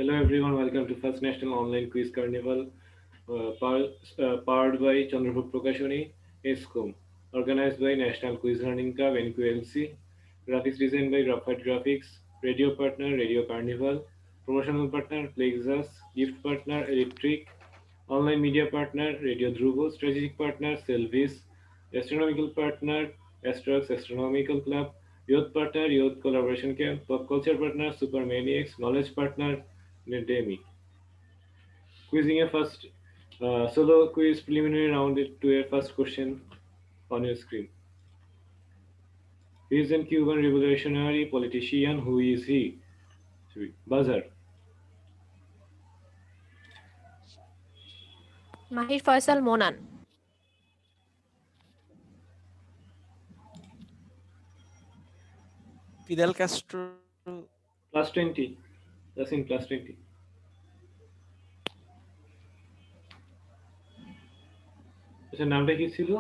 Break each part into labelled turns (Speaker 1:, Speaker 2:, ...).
Speaker 1: Hello everyone, welcome to First National Online Quiz Carnival, powered by Chandrabhog Prakashani, ESCOM, organized by National Quiz Learning Club, NQLC, graphics designed by Graphite Graphics, radio partner Radio Carnival, promotional partner Plexus, gift partner Electric, online media partner Radio Dhruvo, strategic partner Selvis, astronomical partner Astrox Astronomical Club, youth partner Youth Collaboration Camp, pop culture partner Super Maniacs, knowledge partner Nedemi. Quizzing a first solo quiz preliminary round to a first question on your screen. He is a Cuban revolutionary politician. Who is he? Buzzer.
Speaker 2: Mahir Faisal Monan.
Speaker 3: Fidel Castro.
Speaker 1: Plus 20. That's in plus 20. আচ্ছা নামটা কি ছিল?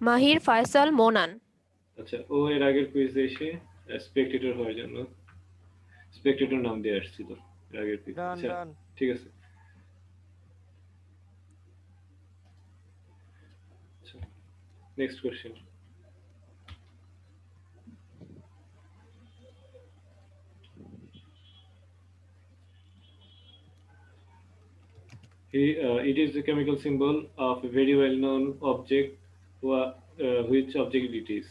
Speaker 2: Mahir Faisal Monan.
Speaker 1: আচ্ছা ও এর আগের কুইজে এসে Spectator হওয়ার জন্য স্পেকটেটর নাম দিয়ে আসছিল এর আগের কুইজ। আচ্ছা ঠিক আছে। Next question. It is the chemical symbol of a very well-known object. Which object it is?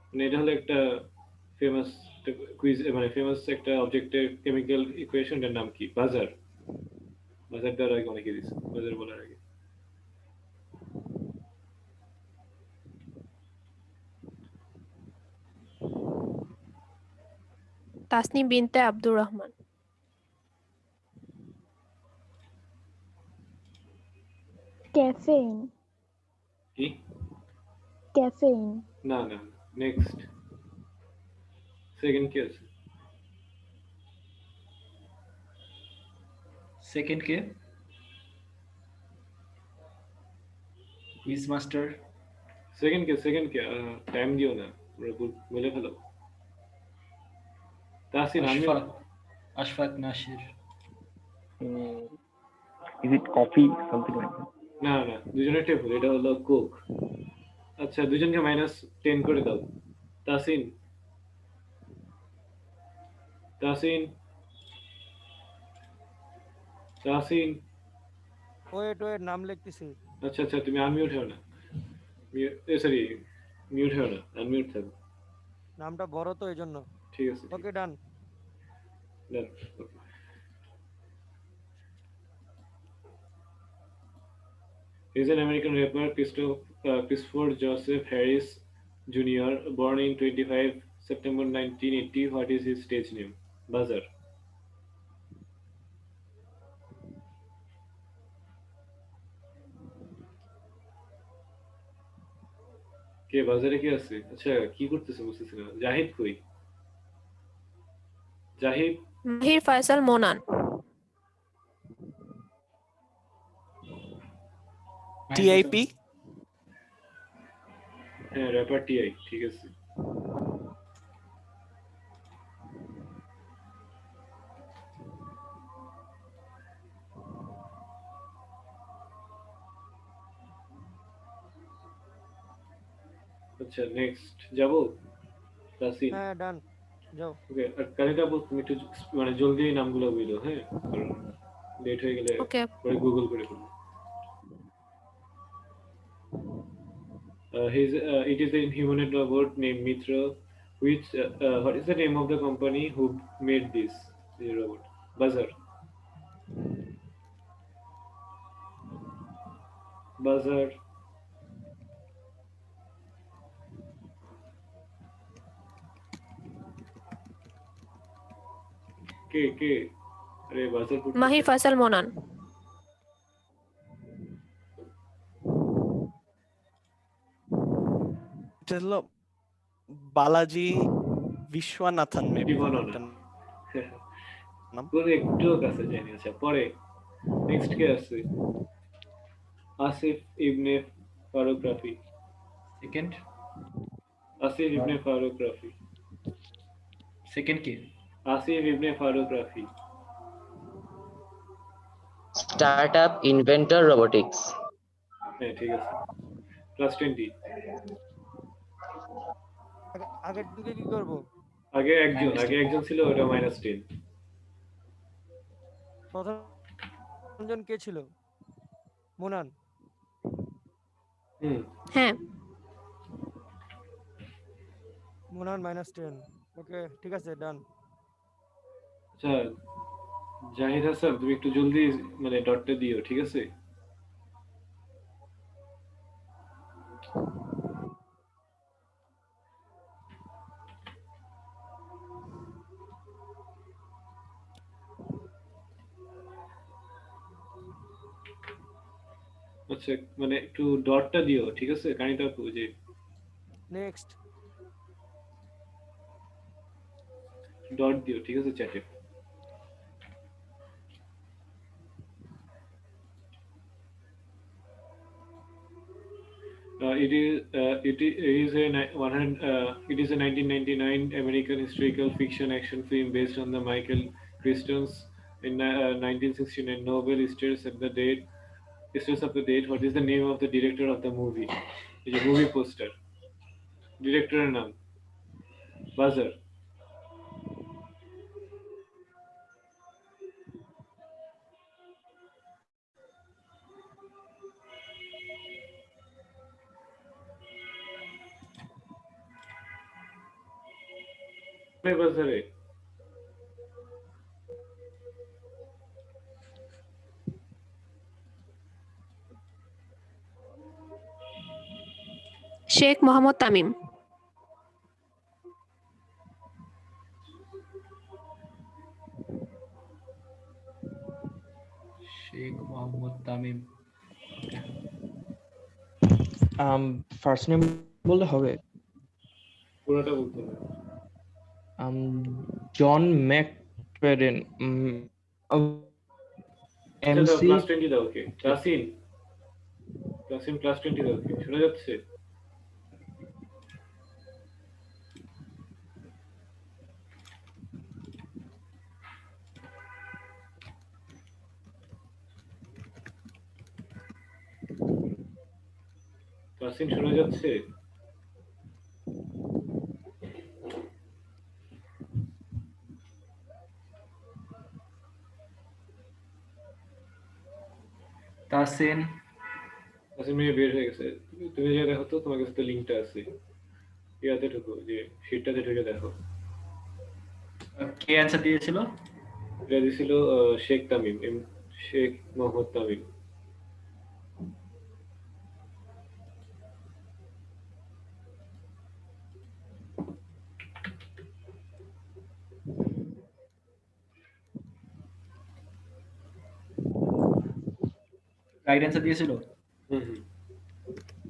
Speaker 1: মানে এটা হলো একটা ফেমাস কুইজ, মানে ফেমাস একটা অবজেক্টের কেমিক্যাল ইকুয়েশনটার নাম কি? বাজার। বাজার দেওয়ার আগে অনেকে দিচ্ছে, বাজার বলার আগে।
Speaker 2: Tasnim Binte Abdur Rahman.
Speaker 4: Caffeine.
Speaker 1: কি?
Speaker 4: Caffeine.
Speaker 1: না না, নেক্সট। সেকেন্ড কি আছে?
Speaker 5: সেকেন্ড কে? Quiz master.
Speaker 1: সেকেন্ড কে? টাইম দিও না, বলে ফেলো। Tasin
Speaker 5: Ashfaq Nasir.
Speaker 6: Is it coffee? Something like that.
Speaker 1: না না, দুজনের টেবিল, এটা হলো কোক। আচ্ছা দুজনকে -10 করে দাও। তাসিন
Speaker 3: ওয়েট নাম লিখতেছি।
Speaker 1: আচ্ছা আচ্ছা, তুমি আনমিউট হও না, সরি মিউট হও না, আনমিউট থাকো।
Speaker 3: নামটা বড় তো এইজন্য।
Speaker 1: ঠিক আছে,
Speaker 3: ওকে ডান।
Speaker 1: He is an American rapper, Christopher Joseph Harris Jr., born in 25 September 1980. What is his stage name? Buzzer. কে বাজারে কি আছে? আচ্ছা কি করতেছে বুঝতেছি না। জাহিদ কই? Zahid?
Speaker 2: Mahir Faisal Monan.
Speaker 3: TIP?
Speaker 1: হ্যাঁ র্যাপার টিআই, ঠিক আছে। আচ্ছা নেক্সট যাব তাসিন।
Speaker 3: হ্যাঁ ডান যাও।
Speaker 1: ওকে, আর কানিতা আপু তুমি একটু মানে জলদি নামগুলো বলো, হ্যাঁ কারণ লেট হয়ে গেলে পরে গুগল করে ফেলবো। It is a humanoid robot named Mitra. What is the name of the company who made this robot? Buzzer. কে আরে বাজার করতে।
Speaker 2: Mahir Faisal Monan.
Speaker 3: এটা হলো বালাজি বিশ্বনাথন মেবি।
Speaker 1: কোন একটু কাছে জানি। আচ্ছা পরে নেক্সট কে আছে? আসিফ ইবনে ফারুক রাফি।
Speaker 5: সেকেন্ড?
Speaker 1: আসিফ ইবনে ফারুক রাফি।
Speaker 5: সেকেন্ড কে?
Speaker 1: Asif Ibne Faruk Rafi.
Speaker 7: Startup inventor robotics.
Speaker 1: হ্যাঁ ঠিক আছে। ক্লাস 20।
Speaker 3: আগের দিকে কি করব?
Speaker 1: আগে
Speaker 5: Minus 10.
Speaker 1: একজন ছিল, ওটা -10।
Speaker 3: প্রথম জন কে ছিল? মোনান।
Speaker 1: হুম।
Speaker 2: হ্যাঁ।
Speaker 3: মোনান -10। ওকে, ঠিক আছে, ডান।
Speaker 1: আচ্ছা জাহিদ হাসান, তুমি একটু জলদি মানে ডটটা দিও, ঠিক আছে? আচ্ছা মানে একটু ডটটা দিও, ঠিক আছে কানিটা আপু? যে
Speaker 3: নেক্সট।
Speaker 1: ডট দিও, ঠিক আছে চ্যাটে। It is a 1999 American historical fiction action film based on the Michael Crichton's in 1969 novel Stares of the Date. What is the name of the director of the movie? It's a movie poster. Director নাম বাজার। বাজারে
Speaker 2: Sheikh Mohammad Tamim.
Speaker 5: Sheikh Mohammed Tamim. Okay.
Speaker 8: First name বললে হবে?
Speaker 1: পুরোটা বলতে হবে।
Speaker 8: জন ম্যাকফেডেন।
Speaker 1: আচ্ছা দাও,
Speaker 8: এমসি
Speaker 1: প্লাস 20 দাও। ওকে ক্লাসিন প্লাস 20 দাও। ওকে শোনা যাচ্ছে? ক্লাসিন শোনা যাচ্ছে?
Speaker 5: Tasin.
Speaker 1: ক্লাসিন মেয়ে বের হয়ে গেছে। তুমি যে দেখো তো, তোমার কাছে তো লিঙ্কটা আছে, ইয়াতে ঢুকো, যে শিটটাতে ঢুকে দেখো।
Speaker 5: কে অ্যান্সার দিয়েছিল?
Speaker 1: এটা দিছিল শেখ তামিম, শেখ মোহাম্মদ তামিম।
Speaker 5: রাইট অ্যান্সার দিয়েছিল?
Speaker 1: হুম হুম।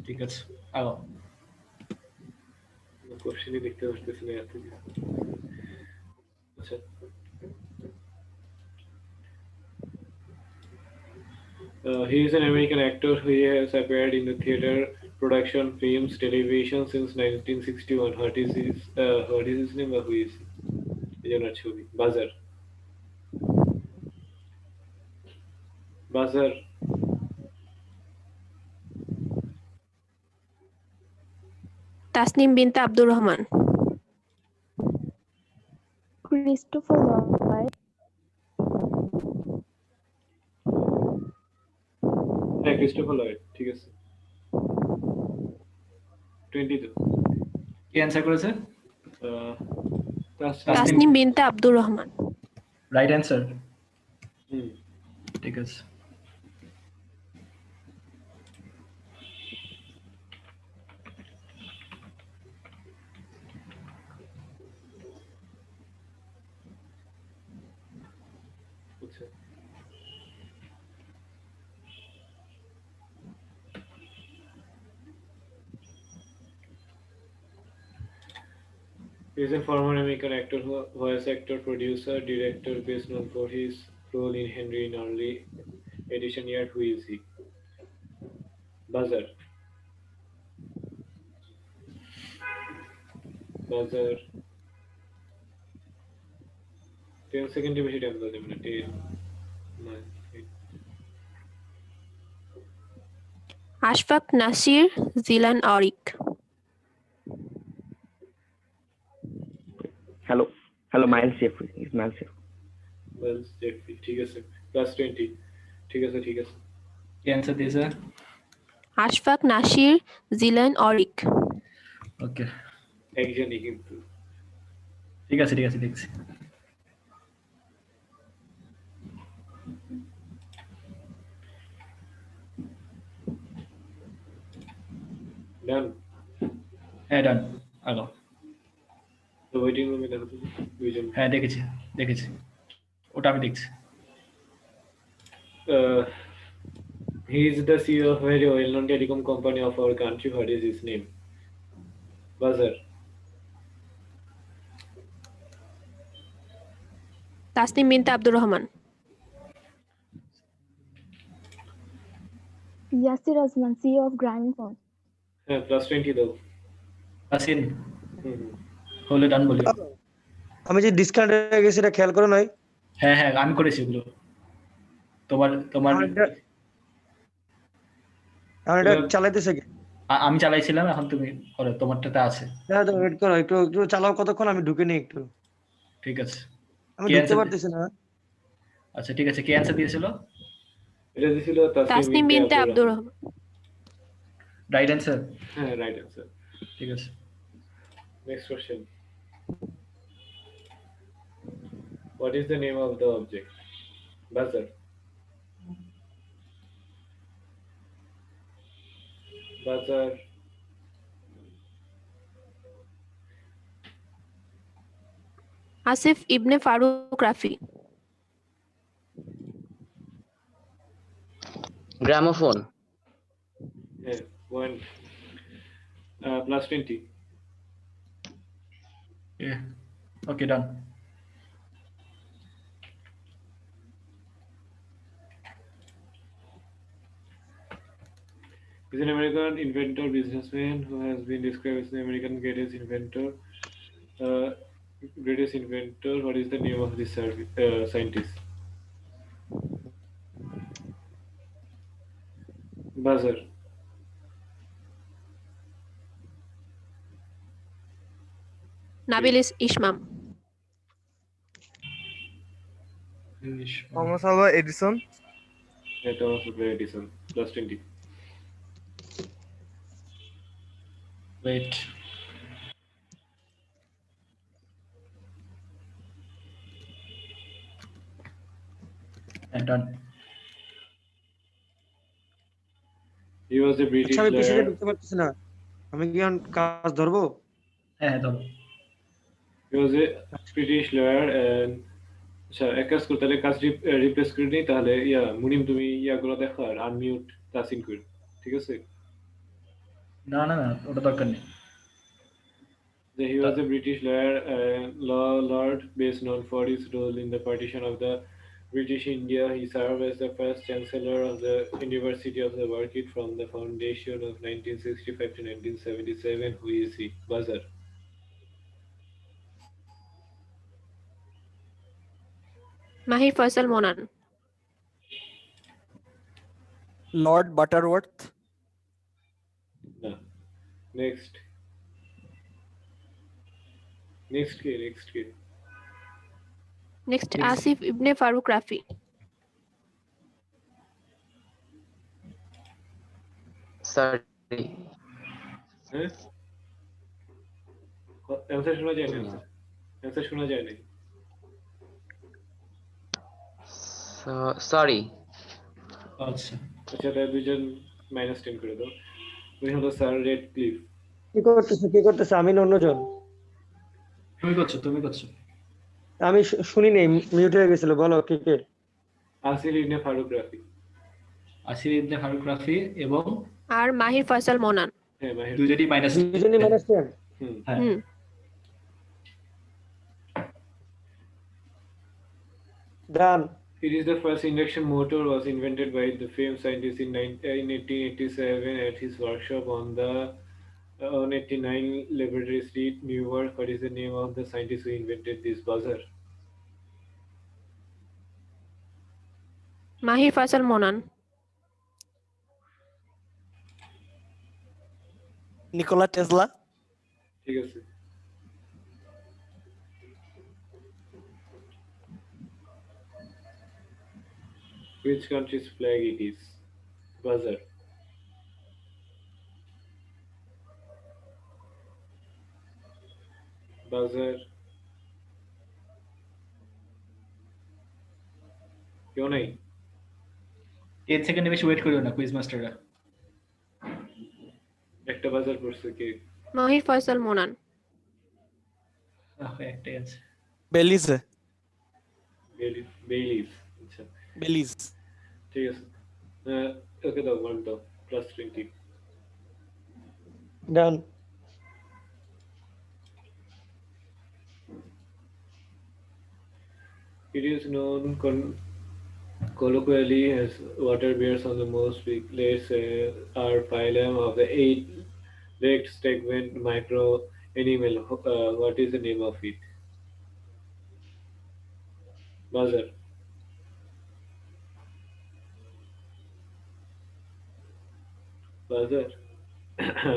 Speaker 5: ঠিক আছে, আগো।
Speaker 1: কোশ্চেনই দেখতে পারতেছি না এত কিছু। আচ্ছা he is an American actor who has appeared in the theater, production, films, television since 1961. What is his name? Who is এই জন্য ছবি বাজার। Buzzer
Speaker 2: Tasnim Binte Abdur Rahman.
Speaker 4: Christopher Lloyd.
Speaker 1: হ্যাঁ ক্রিস্টোফার লয়েড, ঠিক আছে। 20 তো।
Speaker 5: কে অ্যান্সার করেছে?
Speaker 2: তাসনিম বিনতে আব্দুর রহমান।
Speaker 5: Right answer.
Speaker 1: হুম
Speaker 5: ঠিক আছে।
Speaker 1: আচ্ছা he is a former American actor, voice actor, producer, director, best known for his role in Henry in early edition year. Who is he? Buzzer. Buzzer. 10 সেকেন্ডে বেশি টাইম দেওয়া যাবে না। 10, 9, 8.
Speaker 2: Ashfaq Nasir জিলান Arik.
Speaker 6: Hello, Miles Jeffrey. It's Miles Jeffrey.
Speaker 1: Wells Jeffrey, ঠিক আছে। +20, ঠিক আছে।
Speaker 5: কি অ্যান্সার দিয়েছে?
Speaker 2: আশফাক নাসির জিলান অরিক।
Speaker 5: ওকে,
Speaker 1: একজনই কিন্তু।
Speaker 5: ঠিক আছে দেখছি।
Speaker 1: ডান।
Speaker 5: হ্যাঁ ডান, আগাও।
Speaker 1: তো ওয়েটিং রুমে দেখো তো দুইজন।
Speaker 5: হ্যাঁ দেখেছি, ওটা আমি দেখছি।
Speaker 1: He is the CEO of a very well-known telecom company of our country. What is his name? Buzzer.
Speaker 2: Tasnim Binte Abdur Rahman.
Speaker 4: Yasir Azman, CEO of Gramophone.
Speaker 1: হ্যাঁ, +20 দাও।
Speaker 5: আসিন
Speaker 1: হুম।
Speaker 5: হলে ডান বলি।
Speaker 3: আমি যে ডিসকাউন্ট হয়ে গেছি এটা খেয়াল করো নাই?
Speaker 5: হ্যাঁ আমি করেছি ওগুলো। তোমার
Speaker 3: আমার এটা চালাইতেছে কি?
Speaker 5: আমি চালাইছিলাম, এখন তুমি করো, তোমারটাতে আছে।
Speaker 3: হ্যাঁ তো ওয়েট করো, একটু চালাও কতক্ষণ, আমি ঢুকে নিই একটু।
Speaker 5: ঠিক আছে,
Speaker 3: আমি
Speaker 5: কি
Speaker 3: ঢুকতে
Speaker 5: answer
Speaker 3: পারতেছি না।
Speaker 5: আচ্ছা ঠিক আছে, কি অ্যান্সার দিয়েছিল?
Speaker 1: এটা দিছিল
Speaker 2: তাসনিম বিনতে আব্দুর রহমান।
Speaker 5: Right answer?
Speaker 1: হ্যাঁ, রাইট অ্যান্সার।
Speaker 5: ঠিক আছে,
Speaker 1: Next question. What is the name of the object? Buzzer. Buzzer.
Speaker 2: Asif Ibne Faruk Rafi.
Speaker 7: Gramophone.
Speaker 1: Yeah, one. +20.
Speaker 5: Okay done.
Speaker 1: Is an American inventor, businessman who has been described as the American greatest inventor. What is the name of this scientist? Buzzer.
Speaker 2: Nabil Ismam.
Speaker 3: Thomas Alva Edison.
Speaker 1: Yeah, Thomas Alva Edison. +20.
Speaker 5: Wait, done.
Speaker 1: He was a British
Speaker 3: আচ্ছা আমি বেশি
Speaker 1: lawyer.
Speaker 3: ঢুকতে পারতেছি না, আমি কি এখন কাজ ধরবো?
Speaker 5: হ্যাঁ ধরো।
Speaker 1: He was a British lawyer and আচ্ছা এক কাজ কর, তাহলে কাজ রিপ্লেস করে নিই, তাহলে মুনিম তুমি ইয়াগুলো দেখো আর আনমিউট তাসিন কর, ঠিক আছে?
Speaker 5: না ওটা দরকার নেই।
Speaker 1: He was a British lawyer and law lord best known for his role in the partition of the British India. He served as the first chancellor of the University of the Market from the foundation of 1965 to 1977. Who is he? Buzzer.
Speaker 2: Mahir Faisal Monan.
Speaker 3: Lord Butterworth.
Speaker 1: No. Next কে
Speaker 2: next Asif Ibne Faruk Rafi.
Speaker 7: Sorry.
Speaker 1: হ্যাঁ answer শোনা যায় না,
Speaker 7: Sorry.
Speaker 5: আচ্ছা
Speaker 1: আচ্ছা তাহলে দুইজন -10 করে দাও। উনি হলো স্যার রেড ক্লিফ।
Speaker 3: কি করতেছে আমি না অন্যজন?
Speaker 5: তুমি করছো।
Speaker 3: আমি শুনি নাই, মিউট হয়ে গেছিল। বলো কে?
Speaker 1: আসিফ ইবনে ফারুক রাফি।
Speaker 5: আসিফ ইবনে ফারুক রাফি এবং
Speaker 2: আর মাহির ফয়সাল মোনান।
Speaker 1: হ্যাঁ, মাহির।
Speaker 5: দুজনই -10।
Speaker 3: -10।
Speaker 5: হ্যাঁ
Speaker 3: ডান।
Speaker 1: It is the first induction motor was invented by the famed scientist in 1887 at his workshop on 89 Laboratory Street, Newark. What is the name of the scientist who invented this buzzer?
Speaker 2: Mahir Faisal Monan.
Speaker 3: Nikola Tesla.
Speaker 1: ঠিক আছে। Which country's flag it is? Buzzer. Buzzer. কেউ নাই?
Speaker 5: 8 সেকেন্ডে বেশি wait করিও না quiz মাস্টাররা।
Speaker 1: একটা বাজার পড়ছে কে?
Speaker 2: মাহির ফয়সাল মোনান।
Speaker 5: একটাই আছে।
Speaker 3: বেলিজে।
Speaker 1: বেইলিস। আচ্ছা
Speaker 3: বেলিজ।
Speaker 1: ঠিক আছে। ওকে দাও 1 দাও +20.
Speaker 3: ডান।
Speaker 1: It is known colloquially as water bears on the most weaklets are phylum of the 8-legged segment micro animal. What is the name of it? Buzzer. Buzzer.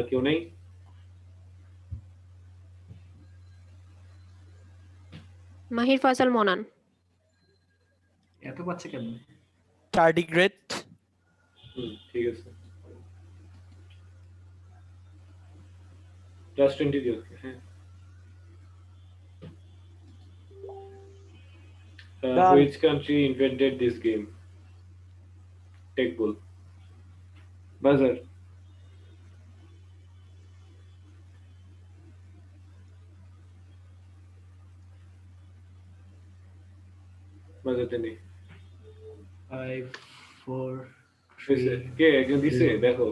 Speaker 1: क्यों नहीं?
Speaker 2: মাহির ফয়সাল মোনান।
Speaker 5: এত পাচ্ছে কেন?
Speaker 3: টার্ডিগ্রেড।
Speaker 1: ঠিক আছে। +20 দিও। হ্যাঁ।
Speaker 3: Done.
Speaker 1: Which country invented this game? Take bull. Buzzer. বাজাতে নেই।
Speaker 5: 5 4
Speaker 1: কে একজন দিছে দেখো।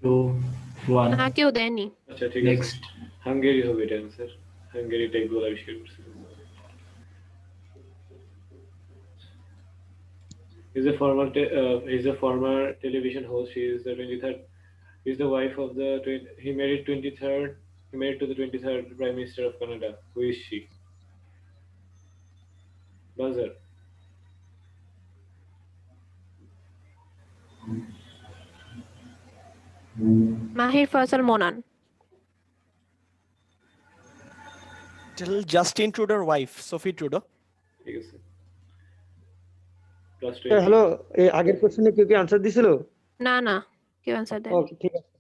Speaker 5: 2 1
Speaker 2: না কেউ দেয়নি।
Speaker 1: আচ্ছা ঠিক আছে।
Speaker 5: নেক্সট।
Speaker 1: হাঙ্গেরি হবে এটা आंसर। হাঙ্গেরি টেক গোল আবিষ্কার করছে। He's a former television host. He is the 23rd. He's the wife of the. He married 23rd. He married to the 23rd Prime Minister of Canada. Who is she? Buzzer.
Speaker 2: Mahir Faisal Monan.
Speaker 3: Justin ট্রুডোর wife Sophie Trudeau.
Speaker 1: ঠিক আছে। +20.
Speaker 9: Hello, এই আগের কোশ্চেনে কেউ কি answer দিছিল?
Speaker 2: না না কেউ অ্যান্সার দেয়নি।
Speaker 9: ওকে, ঠিক আছে।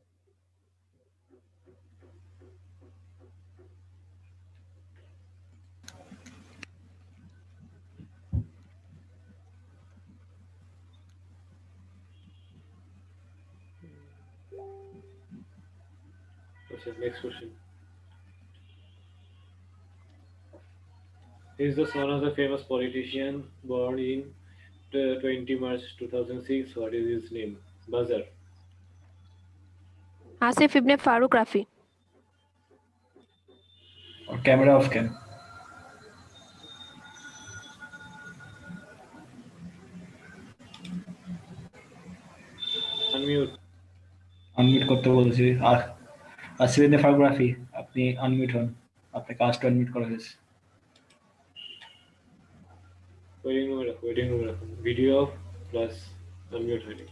Speaker 1: Okay, next question. He is the son of the famous politician born in 20 March 2006. What is his name? Buzzer.
Speaker 2: Asif Ibne Faruk Rafi.
Speaker 5: और camera off cam.
Speaker 1: Unmute.
Speaker 5: Unmute করতে বলছি। আর আসিফ ইবনে ফারুক রাফি, আপনি আনমিউট হন। আপনাকে কাস্ট আনমিউট করা হয়েছে।
Speaker 1: Waiting room রাখো, waiting room রাখো। Video off plus unmute হয়নি।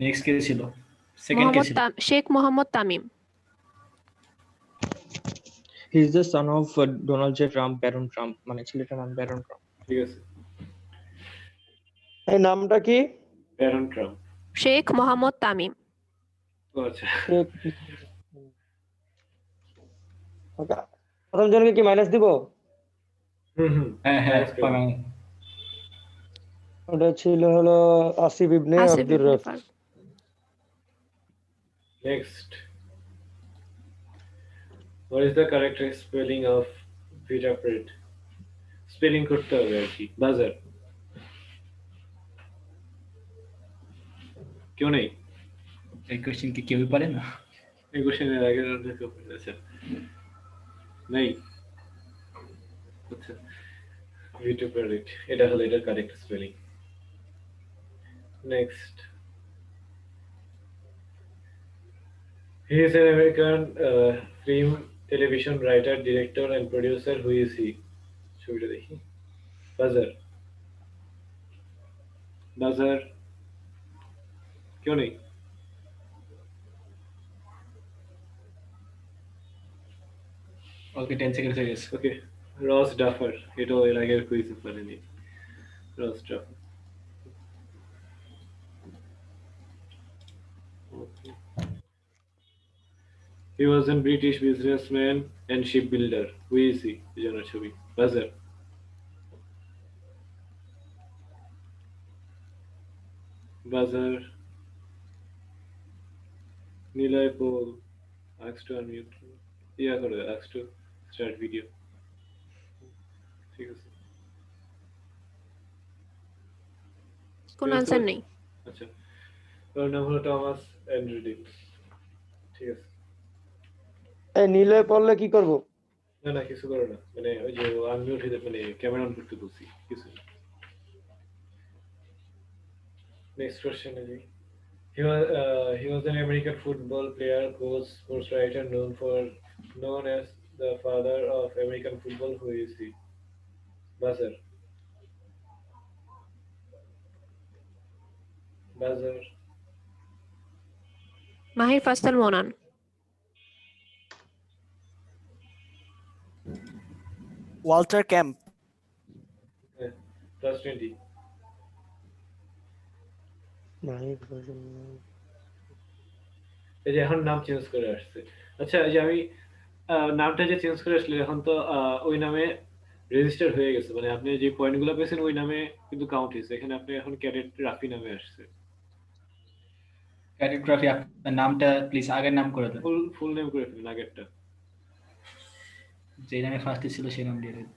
Speaker 5: নেক্সট কে ছিল? সেকেন্ড কে ছিল?
Speaker 2: Sheikh Mohammad Tamim.
Speaker 8: He is the son of Donald J Trump, Baron Trump, মানে ছেলেটার নাম ব্যারন ট্রাম্প।
Speaker 1: ঠিক আছে।
Speaker 9: এই নামটা কি?
Speaker 1: Barron Trump.
Speaker 2: শেখ মোহাম্মদ তামিম।
Speaker 1: ও আচ্ছা।
Speaker 9: ওকে, প্রথম জনকে কি মাইনাস দিব?
Speaker 5: হ্যাঁ হ্যাঁ,
Speaker 9: ওটা ছিল হলো Asif Ibne
Speaker 2: Asif
Speaker 9: Abdur
Speaker 2: Ibne
Speaker 9: Rafi.
Speaker 2: Farooq.
Speaker 1: Next. What is the correct spelling of Vitapret? Spelling করতে হবে আর কি। Buzzer. কেউ নেই?
Speaker 5: এই কোশ্চেন কি কেউই পারে না?
Speaker 1: এই কোশ্চেনের আগে আচ্ছা নেই। আচ্ছা Vitapret এটা হলো এটার correct spelling. Next. He is an American film, television writer, director and producer. Who is he? ছবিটা দেখি। Buzzer. Buzzer. क्यों नहीं?
Speaker 5: ওকে 10 সেকেন্ড হয়ে গেছে।
Speaker 1: Okay. Ross Duffer. এটাও এর আগের কুইজে পারেনি। Ross Duffer. Okay. He was a British businessman and shipbuilder. Who is he? দুজনের ছবি। Buzzer. Buzzer. Nilay Paul. Ask to unmute. Yeah, করো, ask to start video. ঠিক আছে।
Speaker 2: কোনো
Speaker 1: ঠিক আছে?
Speaker 2: আনসার নেই।
Speaker 1: আচ্ছা। ওর নাম হলো টমাস এন্ড্রুডি। ঠিক আছে।
Speaker 9: এই নীলে পড়লে কি করব?
Speaker 1: না না কিছু করো না, মানে ওই যে আনমিউট হয়ে মানে ক্যামেরা অন করতে বলছি কিছু। Next question is he was an American football player, coach, sports writer known as the father of American football. Who is he? Buzzer. Buzzer.
Speaker 2: মাহির ফাসল মোনান।
Speaker 3: Walter camp.
Speaker 1: Plus 20. এই যে এখন নাম চেঞ্জ করে আসছে। আচ্ছা এই যে আমি নামটা যে চেঞ্জ করে আসলে এখন তো ওই নামে রেজিস্টার হয়ে গেছে, মানে আপনি যে পয়েন্টগুলো পেয়েছেন ওই নামে কিন্তু কাউন্ট হয়েছে। এখানে আপনি এখন ক্যাডেট রাফি নামে আসছে।
Speaker 5: ক্যারিগ্রাফি আপনার নামটা প্লিজ আগের নাম করে দেন।
Speaker 1: ফুল নেম করে ফেলুন আগেরটা।
Speaker 5: যে নামে ফার্স্টে ছিল সেই নাম দিয়ে দেন।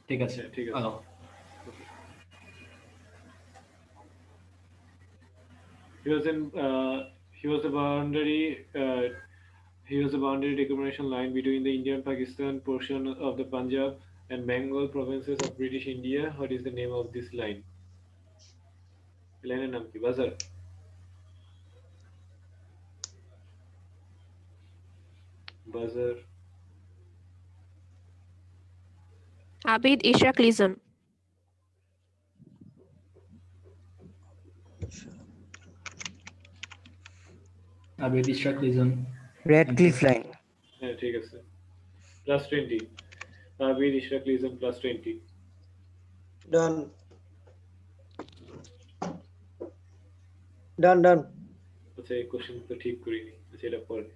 Speaker 5: ঠিক আছে,
Speaker 1: ঠিক আছে।
Speaker 5: ভালো।
Speaker 1: He was a boundary demarcation line between the Indian-Pakistan portion of the Punjab and Bengal provinces of British India. What is the name of this line? Line name ki? Buzzer. Buzzer.
Speaker 2: Abid Ishraq Lizon.
Speaker 5: Abid Ishraq Lizon.
Speaker 3: Radcliffe line.
Speaker 1: হ্যাঁ ঠিক আছে। Plus 20. Abid Ishrak Lizan plus 20.
Speaker 9: Done. Done.
Speaker 1: আচ্ছা এই question তো ঠিক করিনি। আচ্ছা এটা পরে।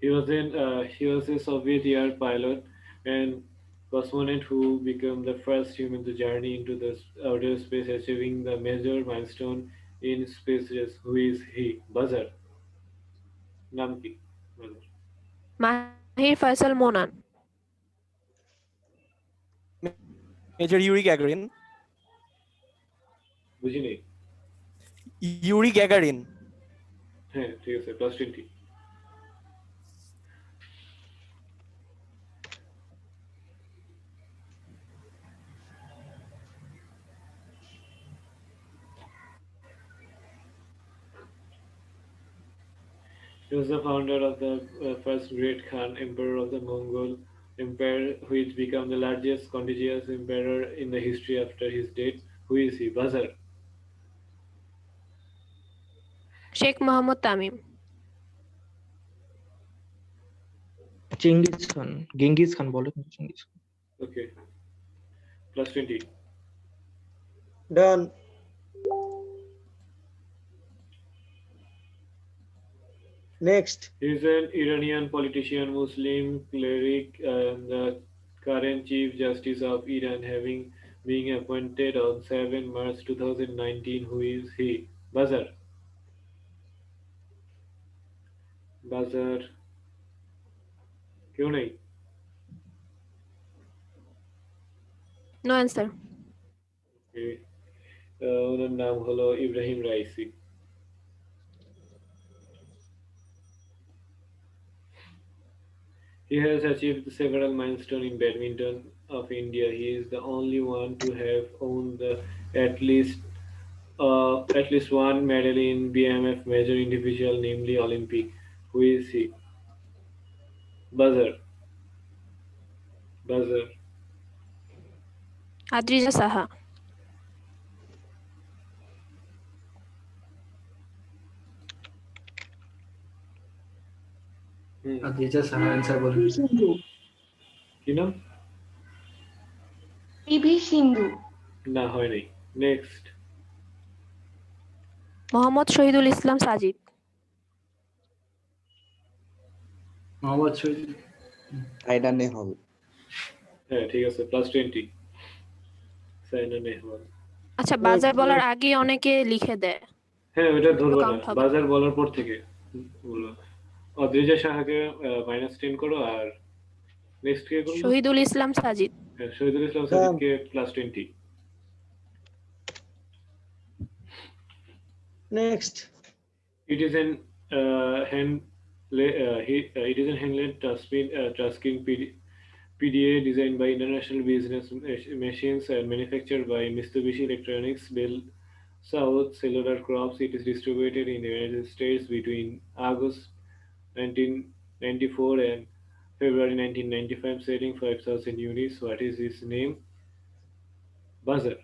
Speaker 1: He was a Soviet air pilot and cosmonaut who became the first human to journey into the outer space, achieving the major milestone in space race. Who is he? Buzzer. নাম কি? Buzzer.
Speaker 2: Mahir Faisal Monan.
Speaker 3: Major Yuri Gagarin.
Speaker 1: বুঝিনি।
Speaker 3: Yuri Gagarin.
Speaker 1: হ্যাঁ ঠিক আছে plus 20. He was the founder of the first Great Khan, Emperor of the Mongol Empire, which became the largest continuous emperor in the history after his death. Who is he? Buzzer.
Speaker 2: Sheikh Mohammad Tamim.
Speaker 8: গেঙ্গিস খান বলে Genghis Khan.
Speaker 1: Okay. Plus 20.
Speaker 9: Done. Next.
Speaker 1: He is an Iranian politician, Muslim cleric, and the current Chief Justice of Iran, having been appointed on 7 March 2019. Who is he? Buzzer. Buzzer. क्यों नहीं?
Speaker 2: No answer.
Speaker 1: ওনার নাম হলো Ebrahim Raisi. He has achieved several milestones in badminton of India. He is the only one to have won at least one medal in BMF major individual, namely Olympic. Who is he? Buzzer. Buzzer.
Speaker 2: Adrija Saha.
Speaker 5: Adrija Saha answer বলুন।
Speaker 10: সিন্ধু
Speaker 1: কি নাম?
Speaker 10: PV সিন্ধু
Speaker 1: না, হয় নাই। Next.
Speaker 2: Mohammad Shahidul Islam Sajid.
Speaker 5: Mohammad শহীদ।
Speaker 11: সাইনা নেহল।
Speaker 1: হ্যাঁ, ঠিক আছে, +20। সাইনা নেহওয়াল।
Speaker 2: আচ্ছা, বাজার বলার আগে অনেকে লিখে দেয়।
Speaker 1: হ্যাঁ, ওটা ধরবো না,
Speaker 2: Count হবে।
Speaker 1: বাজার বলার পর থেকে বলো। অদ্রিজা সাহাকে -10 করো, আর নেক্সট কে করবো?
Speaker 2: শহীদুল ইসলাম সাজিদ।
Speaker 1: হ্যাঁ, Shahidul Islam সাজিদকে +20।
Speaker 3: Next.
Speaker 1: It is an handled touchscreen PDA designed by International Business Machines and manufactured by Mitsubishi Electronics, Bell South Cellular Corp. It is distributed in the United States between August 1994 and February 1995, selling 5,000 units. What is its name? Buzzer.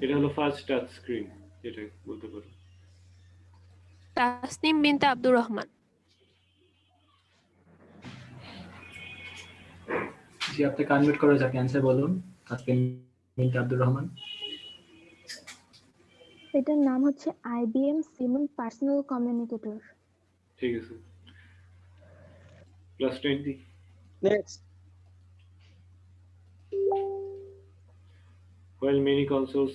Speaker 1: এটা হলো first touch screen, যেটা বলতে পারো।
Speaker 2: তাসনিম বিনতে আব্দুর রহমান।
Speaker 5: জি, আপনাকে unmute করা হয়েছে, আপনি answer বলুন। তাসনিম বিনতে আব্দুর রহমান।
Speaker 4: এটার নাম হচ্ছে IBM Simon পার্সোনাল কমিউনিকেটর।
Speaker 1: ঠিক আছে, +20।
Speaker 3: Next.
Speaker 1: While many consoles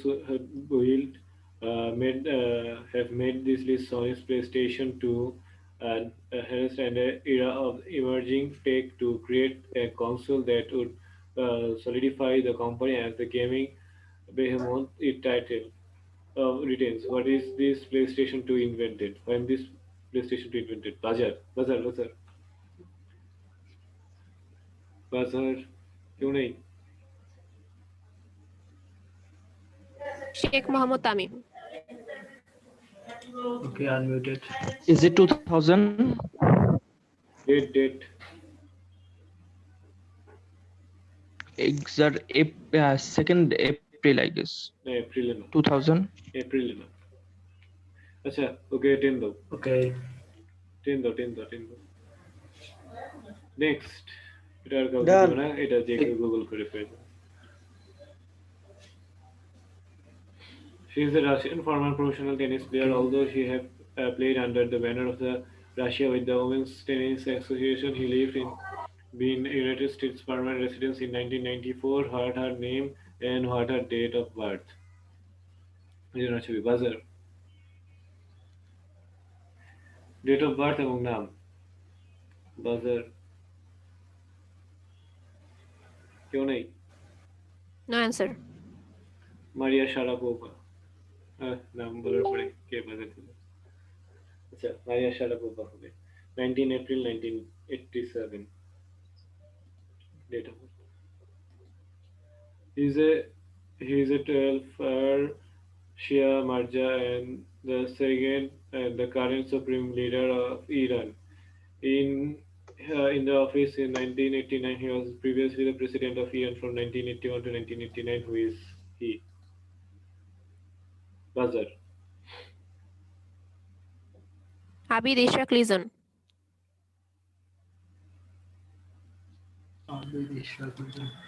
Speaker 1: have made this list, Sony's PlayStation 2 has an era of emerging tech to create a console that would solidify the company as the gaming behemoth it title retains. What is this PlayStation 2 invented? When this PlayStation 2 invented? Buzzer. क्यों नहीं?
Speaker 2: শেখ মোহাম্মদ তামিম।
Speaker 5: ওকে, আনমিউটেড।
Speaker 8: Is it 2000?
Speaker 1: Date.
Speaker 8: Exact 2nd April, I guess.
Speaker 1: April ना,
Speaker 8: 2000.
Speaker 1: April ना। अच्छा, okay, 10 दो।
Speaker 5: ওকে,
Speaker 1: 10 दो। Next. এটা আর কাউকে
Speaker 3: Done.
Speaker 1: দিব না, এটা যে কেউ গুগল করে পেয়ে যাবে। She is a Russian former professional tennis player, although she have played under the banner of the Russia with the Women's Tennis Association. He lived in United States permanent residence in 1994. What her name and what her date of birth? Buzzer. Date of birth এবং নাম। Buzzer. কেউ নেই?
Speaker 2: No answer.
Speaker 1: Maria Sharapova. নাম বলার পরে কে বাজার দিল? আচ্ছা, মারিয়া শারাপোভা হবে 19 April 1987 date of birth. He is a 12th Shia Marja and the second and the current supreme leader of Iran. In the office in 1989, he was previously the president of Iran from 1981 to 1989. Who is he? Buzzer.
Speaker 2: Abid Ishraq Lizon.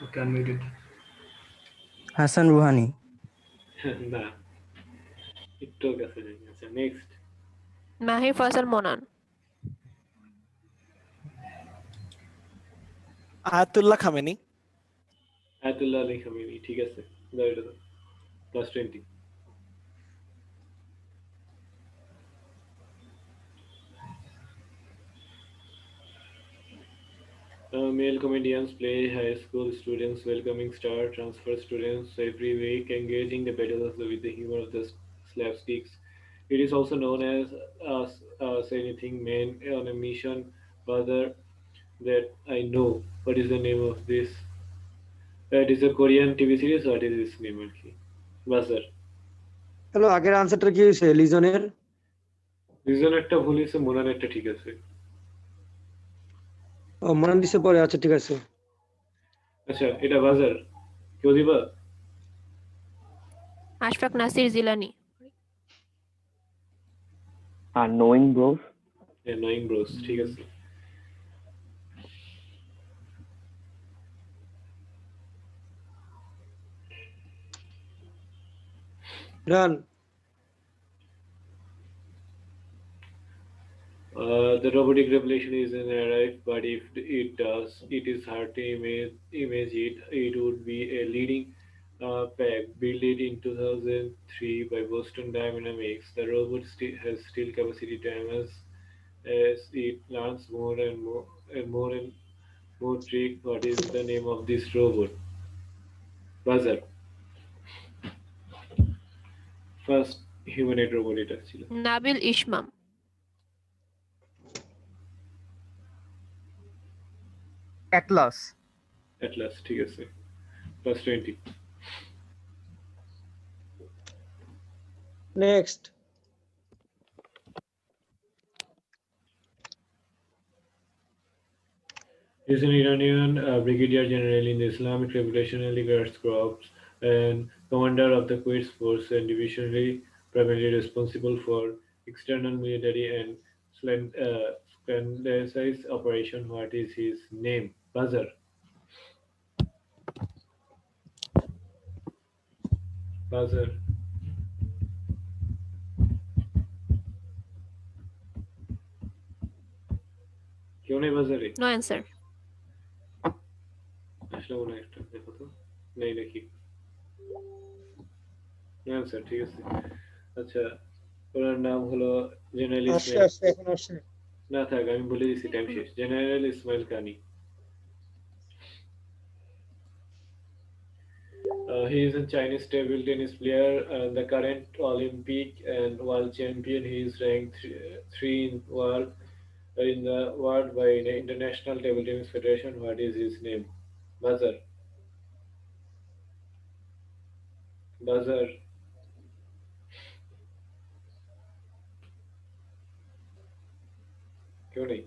Speaker 5: Okay, unmuted.
Speaker 3: Hassan Rouhani.
Speaker 1: না, একটু কাছে যাই। আচ্ছা, next.
Speaker 2: Mahir Faisal Monan.
Speaker 12: Ayatollah Khamenei.
Speaker 1: Ayatollah Ali Khamenei, ঠিক আছে, দাও এটা দাও। +20। Male comedians play high school students, welcoming star transfer students every week, engaging the battles with the humor of the slapsticks. It is also known as Anything Man on a Mission. Brother, that I know. What is the name of this? It is a Korean TV series. What is its name? Buzzer.
Speaker 3: Hello, আগের আনসারটা কি হয়েছে লিজনের?
Speaker 1: রিজনেরটা ভুল হয়েছে, মোনানেরটা ঠিক আছে।
Speaker 3: ও মনান দিছে পরে, আচ্ছা ঠিক আছে।
Speaker 1: আচ্ছা, এটা বাজার, কেউ দিবা?
Speaker 2: Ashfaq Nasir Jilani.
Speaker 6: Knowing bros.
Speaker 1: Knowing bros, ঠিক আছে।
Speaker 3: Run.
Speaker 1: The robotic revolution is an arrive, but if it does, it is hard to image it. It would be a leading pack built it in 2003 by Boston Dynamics. The robot has still capacity to image as it learns more and more trick. What is the name of this robot? Buzzer. First humanoid robot এটা ছিল।
Speaker 2: Nabil Ismam.
Speaker 10: Atlas.
Speaker 1: Atlas, ঠিক আছে। Plus 20.
Speaker 3: Next.
Speaker 1: He is an Iranian brigadier general in the Islamic Revolutionary Guards Corps and commander of the Quds Force and divisionally primarily responsible for external military and clandestine operation. What is his name? Buzzer. Buzzer. কেউ নেই বাজারে?
Speaker 2: No answer.
Speaker 1: আসলে মনে হয় একটা দেখো তো, নেই নাকি? না স্যার, ঠিক আছে। আচ্ছা, ওনার নাম হলো জেনারেল ইসমাইল।
Speaker 3: এখন আসছে।
Speaker 1: না থাক, আমি বলে দিচ্ছি, টাইম শেষ। জেনারেল ইসমাইল কানি। He is a Chinese table tennis player and the current Olympic and world champion. He is ranked three in the world by the International Table Tennis Federation. What is his name? Buzzer. Buzzer. কেউ নেই?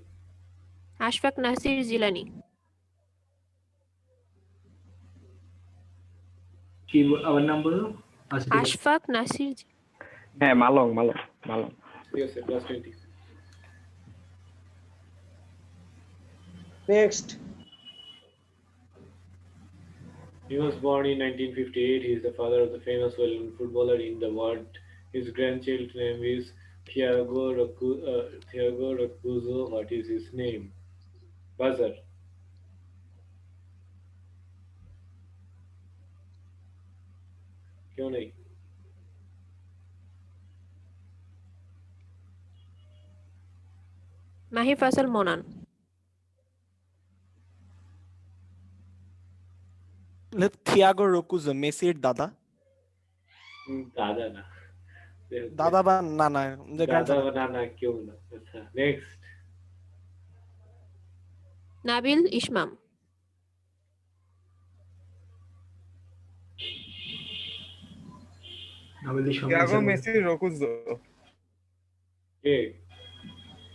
Speaker 2: আশফাক নাসির জিলানি।
Speaker 5: কি আমার নাম বললো? আচ্ছা, ঠিক আছে।
Speaker 2: আশফাক নাসির
Speaker 6: হ্যাঁ, মালং।
Speaker 1: ঠিক আছে, plus 20।
Speaker 3: Next.
Speaker 1: He was born in 1958. He is the father of the famous well-known footballer in the world. His grandchild's name is Thiago Rocuzzo. What is his name? Buzzer. क्यों नहीं?
Speaker 2: মাহি ফয়সাল মোনান।
Speaker 10: থিয়াগো রকুজো, মেসির দাদা।
Speaker 1: दादा ना।
Speaker 10: দাদা বা নানা, যে
Speaker 1: दादा
Speaker 10: grandfather।
Speaker 1: बनाना क्यों ना? अच्छा, next.
Speaker 2: Nabil Ismam.
Speaker 5: Thiago
Speaker 10: Messi Roccuzzo.
Speaker 1: के?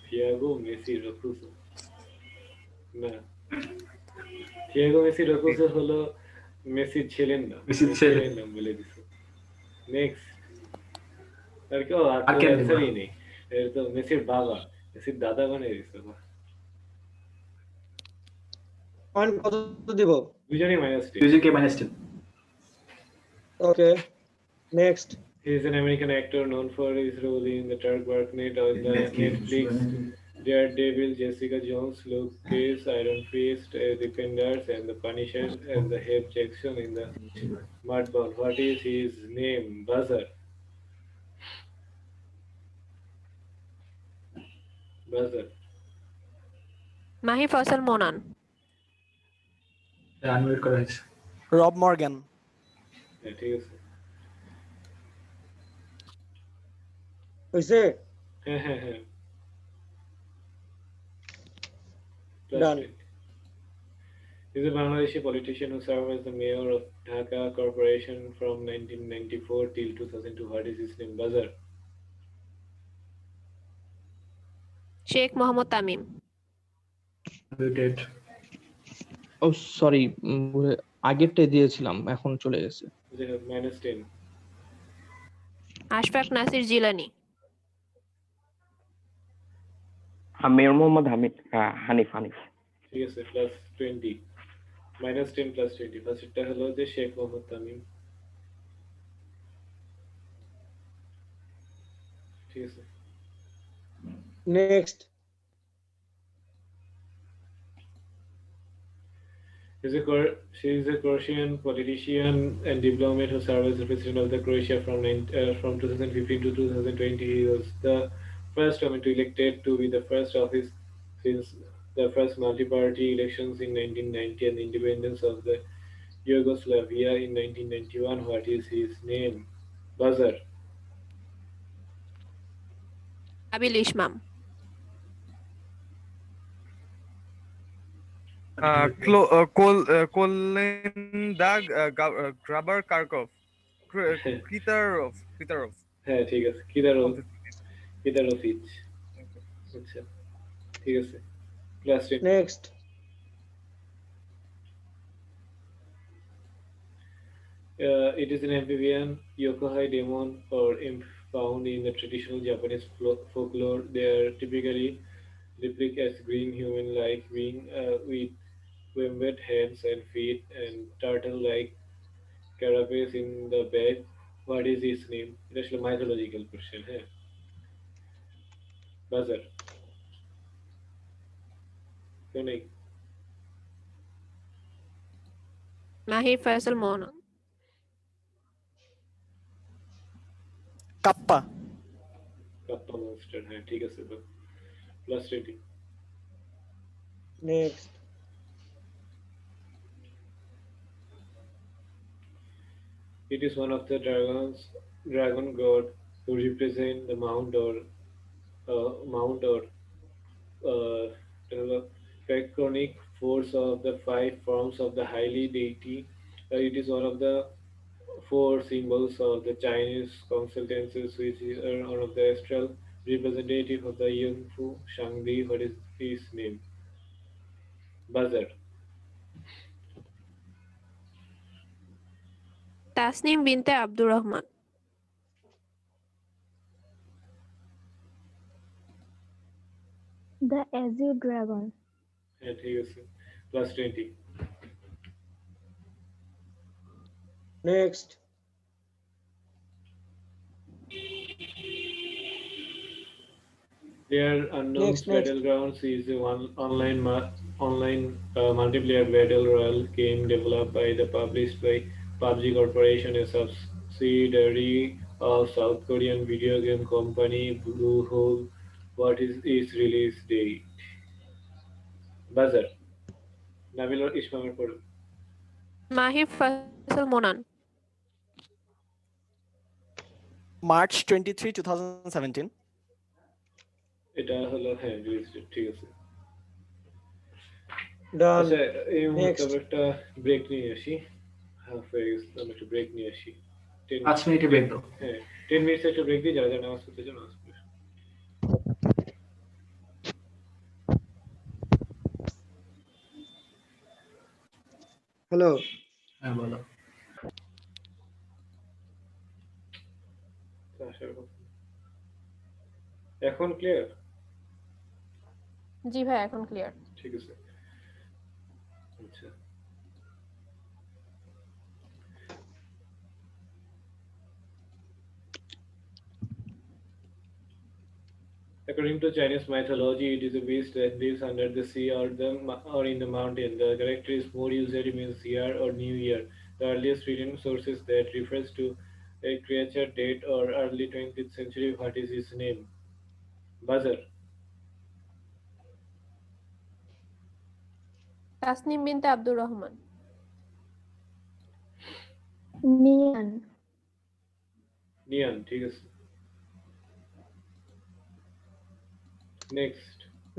Speaker 1: Thiago Messi Roccuzzo. না। थियागো মেসি রকুজো হলো মেসির ছেলের নাম।
Speaker 5: মেসির ছেলের
Speaker 1: নাম বলে দিছো। নেক্সট। আর কেউ
Speaker 5: আর কেন দেবো?
Speaker 1: অ্যান্সারই নেই। এর তো মেসির বাবা, মেসির দাদা বানিয়ে দিছো।
Speaker 3: পয়েন্ট কত দিব?
Speaker 1: দুজনেই -10।
Speaker 5: দুজনকে -10।
Speaker 3: ওকে, next.
Speaker 1: He is an American actor known for his role in the Turk Barknet on the Netflix Daredevil, Jessica Jones, Luke Cage, Iron Fist, Defenders, and the Punisher, and the Hep Jackson in the Mudbound. What is his name? Buzzer. Buzzer.
Speaker 2: Mahi Faisal Monan.
Speaker 5: Unmute করা হয়েছে।
Speaker 10: রব Morgan.
Speaker 1: হ্যাঁ, ঠিক আছে।
Speaker 3: হইছে?
Speaker 1: হ্যাঁ।
Speaker 3: Done.
Speaker 1: He is a Bangladeshi politician who served as the mayor of Dhaka Corporation from 1994 till 2002. What is his name? Buzzer.
Speaker 2: Sheikh Mohammad Tamim.
Speaker 5: Muted.
Speaker 8: ও sorry, আগেরটাই দিয়েছিলাম, এখন চলে গেছে।
Speaker 1: -10।
Speaker 2: আশফাক নাসির জিলানি।
Speaker 6: আমির মোহাম্মদ হানিফ।
Speaker 1: ঠিক আছে, +20। -10 +20। ফার্স্টটা হলো যে শেখ মোহাম্মদ তামিম। ঠিক আছে।
Speaker 9: Next.
Speaker 1: She is a Croatian politician and diplomat who served as the president of the Croatia from 2015 to 2020. He was the first woman to elected to be the first office since the first multi-party elections in 1990 and the independence of the Yugoslavia in 1991. What is his name? Buzzer.
Speaker 2: Nabil Ismam.
Speaker 10: কোলেন্ডাগ গ্রাবার কার্কভ। ক্রিতারভ।
Speaker 1: হ্যাঁ ঠিক আছে, কিদারোভিচ। আচ্ছা ঠিক আছে, +10।
Speaker 9: Next.
Speaker 1: It is an amphibian yokai demon or imp found in the traditional Japanese folklore. They are typically depicted as green human-like being with webbed hands and feet and turtle-like carapace in the back. What is his name? It is a mythological question. Hey? Buzzer. Connect.
Speaker 2: Mahir Faisal Mohona.
Speaker 10: Kappa.
Speaker 1: Kappa monster. হ্যাঁ ঠিক আছে, +20।
Speaker 9: Next.
Speaker 1: It is one of the dragon god who represent the mount or tectonic force of the 5 forms of the highly deity. It is one of the 4 symbols of the Chinese constellations, which is one of the astral representative of the Yunfu Shangdi. What is his name? Buzzer.
Speaker 2: Tasnim Binte Abdur Rahman.
Speaker 4: The Azure Dragon.
Speaker 1: হ্যাঁ ঠিক আছে, +20।
Speaker 9: Next.
Speaker 1: Player Unknown's Battlegrounds is one online multiplayer battle royale game developed by the published by PUBG Corporation, a subsidiary of South Korean video game company Bluehole. What is its release date? Buzzer. Nabil or Ishmael পড়ো।
Speaker 2: মাহির Faisal মোনান।
Speaker 10: March 23, 2017।
Speaker 1: এটা হলো হ্যাঁ release date, ঠিক আছে।
Speaker 9: ডান।
Speaker 1: আচ্ছা এই মুহূর্তে আমরা একটা ব্রেক নিয়ে আসি, হাফ হয়ে গেছে, আমরা একটা ব্রেক নিয়ে আসি।
Speaker 5: 5 মিনিটের ব্রেক দাও।
Speaker 1: হ্যাঁ 10 মিনিটের একটা ব্রেক দিই, যারা যারা নামাজ পড়তে চান নামাজ পড়ে।
Speaker 9: হ্যালো।
Speaker 5: হ্যাঁ বলো।
Speaker 1: এখন ক্লিয়ার?
Speaker 2: জি ভাই এখন ক্লিয়ার।
Speaker 1: ঠিক আছে। আচ্ছা according to Chinese mythology, it is a beast that lives under the sea or in the mountain. The character is more usually means year or new year. The earliest written sources that refers to a creature dead or early 20th century. What is his name? Buzzer.
Speaker 2: Tasnim Binte Abdur Rahman.
Speaker 1: নিয়ান, ঠিক আছে।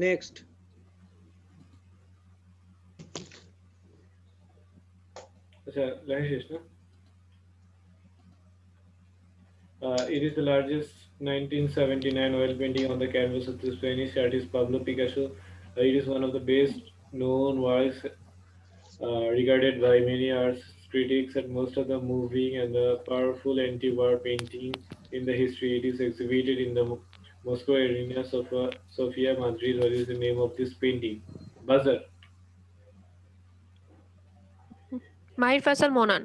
Speaker 1: Next. আচ্ছা লেখা শেষ না? It is the largest 1979 oil painting on the canvas of the Spanish artist Pablo Picasso. It is one of the best known works regarded by many art critics and most of the moving and the powerful anti-war painting in the history. It is exhibited in the Moscow Arena Sofia, Madrid. What is the name of this painting? Buzzer.
Speaker 2: Mahir Faisal মোনান।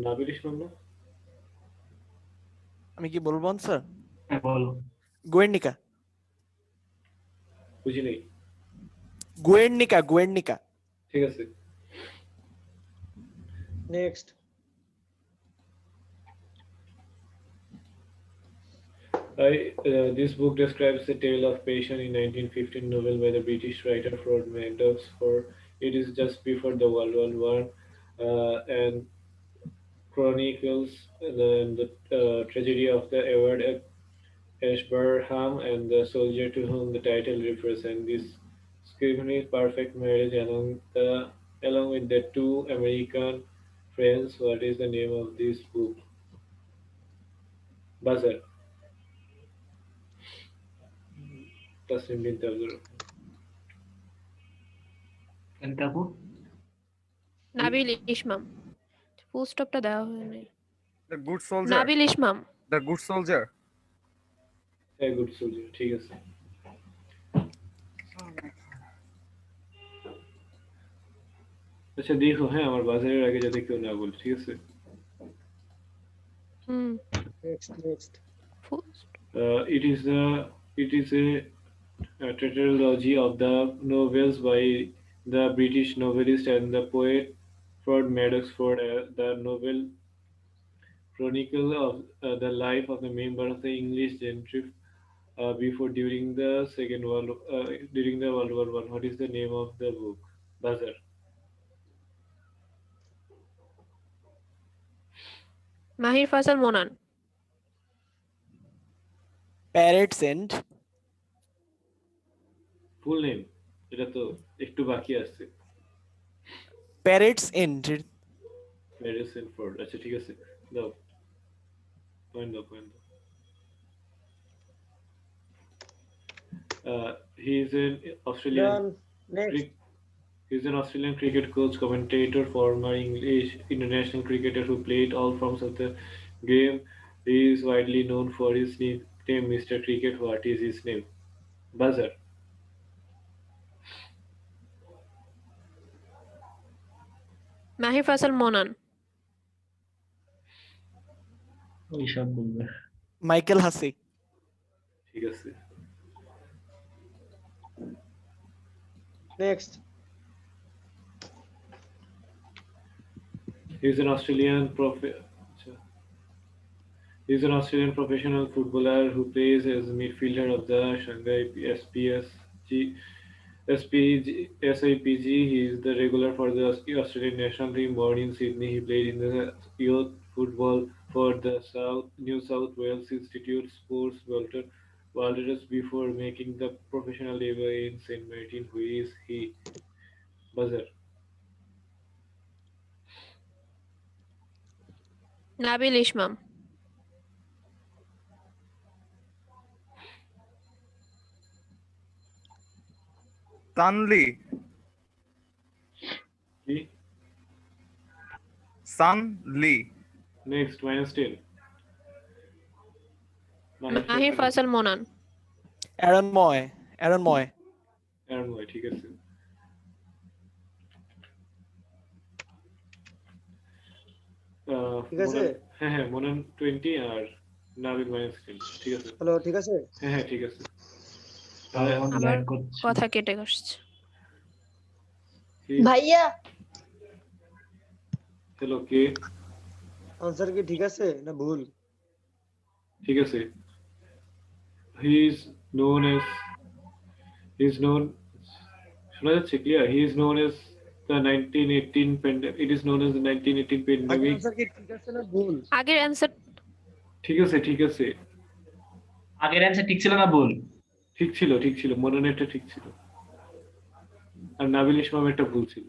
Speaker 1: Nabil ইসলাম না?
Speaker 10: আমি কি বলবো sir?
Speaker 5: হ্যাঁ, বলো।
Speaker 10: Guernica.
Speaker 1: বুঝি নাই।
Speaker 10: Guernica.
Speaker 1: ঠিক আছে।
Speaker 3: Next.
Speaker 1: This book describes the tale of passion in 1915 novel by the British writer Ford Madox. It is just before the World War I and chronicles the tragedy of the Edward Ashburnham and the soldier to whom the title refers, and this screamingly perfect marriage along with the two American friends. What is the name of this book? Buzzer. Tasnim bint Abdur Rahman.
Speaker 2: Nabil Ismam. Full স্টপটা দেওয়া হয়নি।
Speaker 10: The Good Soldier.
Speaker 2: Nabil Ismam.
Speaker 10: The Good Soldier.
Speaker 1: হ্যাঁ, good soldier, ঠিক আছে। আচ্ছা দেখো, হ্যাঁ আমার বাজারের আগে যাতে কেউ না বলে, ঠিক আছে?
Speaker 3: Next.
Speaker 1: It is a tetralogy of the novels by the British novelist and the poet Ford Madox. The novel chronicle of the life of a member of the English gentry during the World War I. What is the name of the book? Buzzer.
Speaker 2: Mahir Faisal Monan.
Speaker 10: Parrots End.
Speaker 1: Full name, এটা তো একটু বাকি আছে।
Speaker 10: Parrots End.
Speaker 1: Medicine Ford. আচ্ছা ঠিক আছে, দাও point দাও। He is an Australian.
Speaker 3: Next.
Speaker 1: He is an Australian cricket coach, commentator, former English international cricketer who played all forms of the game. He is widely known for his nickname Mr. Cricket. What is his name? Buzzer.
Speaker 2: Mahir Faisal মোনান।
Speaker 5: ওইসব বলবে।
Speaker 10: Michael হাসি।
Speaker 1: ঠিক আছে।
Speaker 3: Next.
Speaker 1: He is an Australian professional footballer who plays as midfielder of the Shanghai SIPG. He is the regular for the Australian national team. Born in Sydney, he played in the youth football for the New South Wales Institute Sports Walters before making the professional debut in St. Martin. Who is he? Buzzer.
Speaker 2: Nabil ইসমাম।
Speaker 10: Stanley. Lee.
Speaker 1: Next, -10.
Speaker 2: Mahir Faisal Monan.
Speaker 10: Aaron Moy.
Speaker 1: Aaron Moy, ঠিক আছে।
Speaker 3: ঠিক আছে।
Speaker 1: হ্যাঁ, মোনান 20 আর নাবিল -10, ঠিক আছে।
Speaker 3: Hello, ঠিক আছে।
Speaker 1: হ্যাঁ, ঠিক আছে।
Speaker 2: আমার কথা কেটে গেছে।
Speaker 4: ভাইয়া
Speaker 1: হ্যালো, কে?
Speaker 3: আনসার কি ঠিক আছে না ভুল?
Speaker 1: ঠিক আছে। He is known শোনা যাচ্ছে clear? He is known as the 1918 pandemic. It is known as the 1918 pandemic.
Speaker 3: Answer কি ঠিক আছে না ভুল?
Speaker 2: আগের অ্যানসার
Speaker 1: ঠিক আছে।
Speaker 5: আগের অ্যানসার ঠিক ছিল না ভুল?
Speaker 1: ঠিক ছিল। মোনানেরটা ঠিক ছিল। আর নাবিল ইসমামেরটা ভুল ছিল।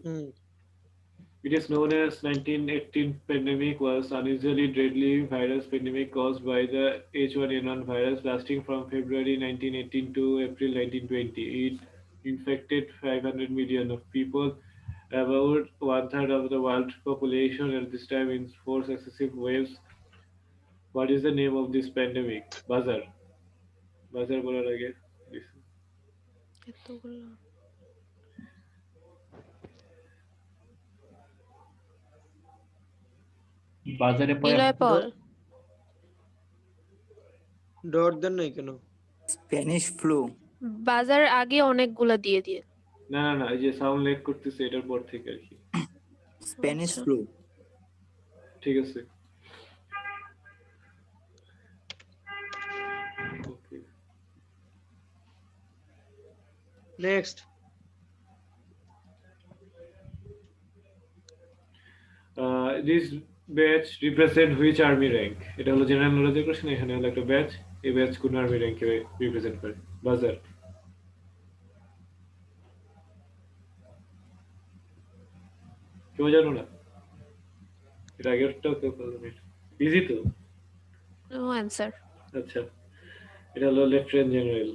Speaker 1: It is known as 1918 pandemic was unusually deadly virus pandemic caused by the H1N1 virus lasting from February 1918 to April 1920. It infected 500 million of people, about one-third of the world population at this time in 4 successive waves. What is the name of this pandemic? Buzzer. Buzzer বলার আগে
Speaker 2: এতগুলো
Speaker 5: বাজারে পরে
Speaker 2: নিলয় পল
Speaker 3: dot দেন নাই কেন?
Speaker 11: Spanish flu.
Speaker 2: বাজার আগে অনেকগুলা দিয়ে দিয়ে
Speaker 1: না না না এই যে সাউন্ড লেগ করতেছে এটার পর থেকে আর কি
Speaker 11: স্প্যানিশ
Speaker 2: আচ্ছা।
Speaker 11: ফ্লু।
Speaker 1: ঠিক আছে Okay.
Speaker 3: Next.
Speaker 1: This batch represent which army rank? এটা হলো জেনারেল নলেজের কোশ্চেন এখানে হলো একটা ব্যাচ এই ব্যাচ কোন আর্মি র্যাঙ্কে রিপ্রেজেন্ট করে বাজার কেউ জানো না এটা আগেরটাও কেউ বলবে না ইজি তো
Speaker 2: নো অ্যানসার
Speaker 1: আচ্ছা এটা হলো lieutenant general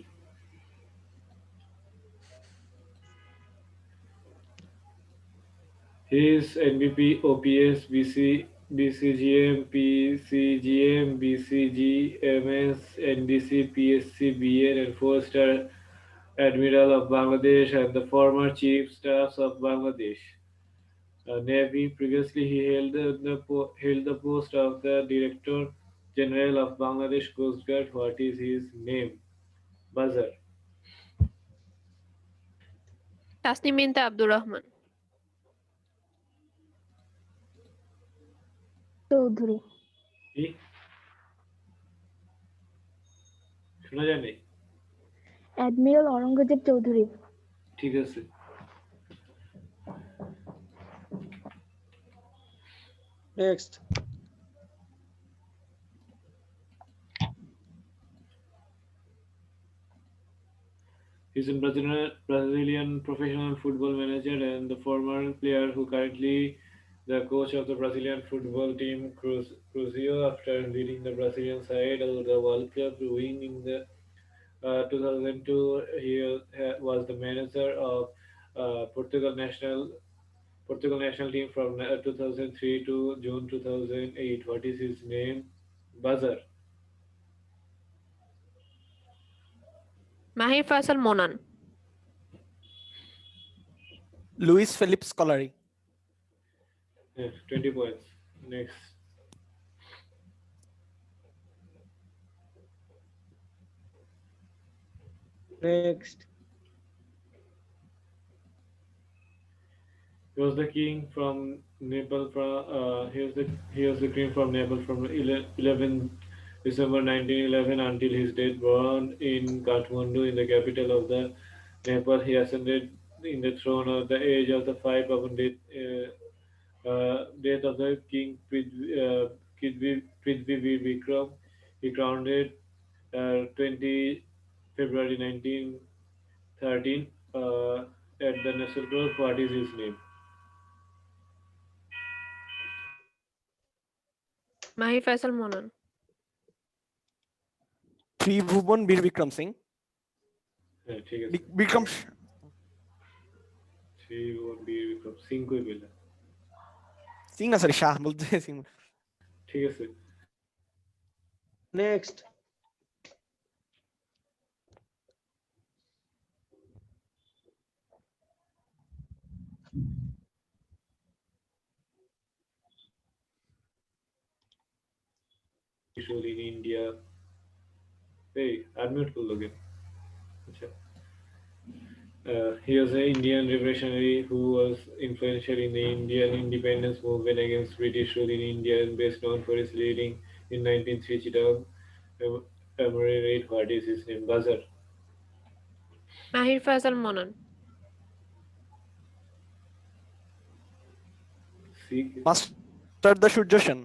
Speaker 1: His NBP, OPS, BCGM, PCGM, BCGMS, NDC, PSC, BN, and 4-star Admiral of Bangladesh and the former Chief Staffs of Bangladesh Navy. Previously, he held the post of the Director General of Bangladesh Coast Guard. What is his name? Buzzer.
Speaker 2: Tasnim Binte Abdur Rahman
Speaker 4: Chowdhury.
Speaker 1: কি শোনা যায় নাই
Speaker 4: admiral Aurangzeb Chowdhury.
Speaker 1: ঠিক আছে
Speaker 3: next.
Speaker 1: He's a Brazilian professional football manager and the former player who currently the coach of the Brazilian football team Cruzeiro after leading the Brazilian side of the World Cup win in the 2002. He was the manager of Portugal national team from 2003 to June 2008. What is his name? Buzzer.
Speaker 2: Mahir Faisal Monan
Speaker 10: Luiz Felipe Scolari
Speaker 1: 20 points. Next.
Speaker 3: Next.
Speaker 1: He was the king from Nepal. He was the king from Nepal from 11 December 1911 until his death. Born in Kathmandu, in the capital of the Nepal, he ascended in the throne at the age of the 5 upon death of the king Prithvi Vikram. He crowned 20 February 1913 at the National Grove. What is his name?
Speaker 2: মাহির ফয়সাল মোনান
Speaker 10: ত্রিভুবন বীর বিক্রম সিং
Speaker 1: ঠিক আছে
Speaker 10: Vikram
Speaker 1: Vikram Singh কই পেলা
Speaker 10: সিং না sorry Shah বলতে সিং
Speaker 1: ঠিক আছে
Speaker 3: next.
Speaker 1: in India. Hey, unmute করলো কেন? আচ্ছা he was an Indian revolutionary who was influential in the Indian independence movement against British rule in India and best known for his leading in 1903 Chittagong Memory Raid. What is his name? Buzzer.
Speaker 2: Mahir Faisal Monan
Speaker 10: master da Surya Sen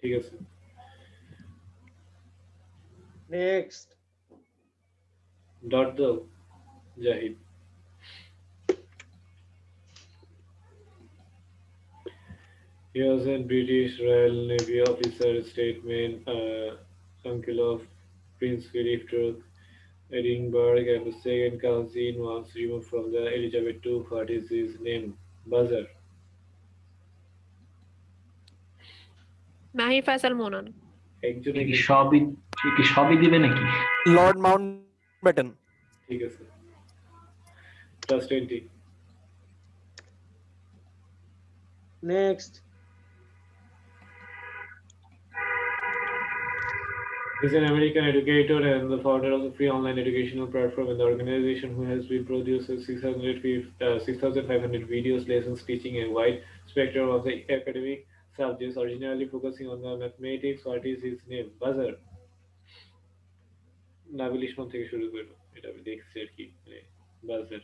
Speaker 1: ঠিক আছে
Speaker 3: next.
Speaker 1: Dot দাও Zahid He was a British Royal Navy officer, statesman, uncle of Prince Philip Duke, Edinburgh, and the second cousin once removed from the Elizabeth II. What is his name? Buzzer.
Speaker 2: মাহির ফায়সাল মোনান
Speaker 1: একজনে
Speaker 5: কি সবই দিবে নাকি?
Speaker 10: Lord Mountbatten.
Speaker 1: ঠিক আছে। +20.
Speaker 9: Next.
Speaker 1: He is an American educator and the founder of the free online educational platform and the organization who has been producing 6,500 videos, lessons, teaching a wide spectrum of the academic subjects, originally focusing on the mathematics. What is his name? Buzzer. Nabil ইসলাম থেকে শুরু করলো, এটা আমি দেখছি আর কি। বাজার।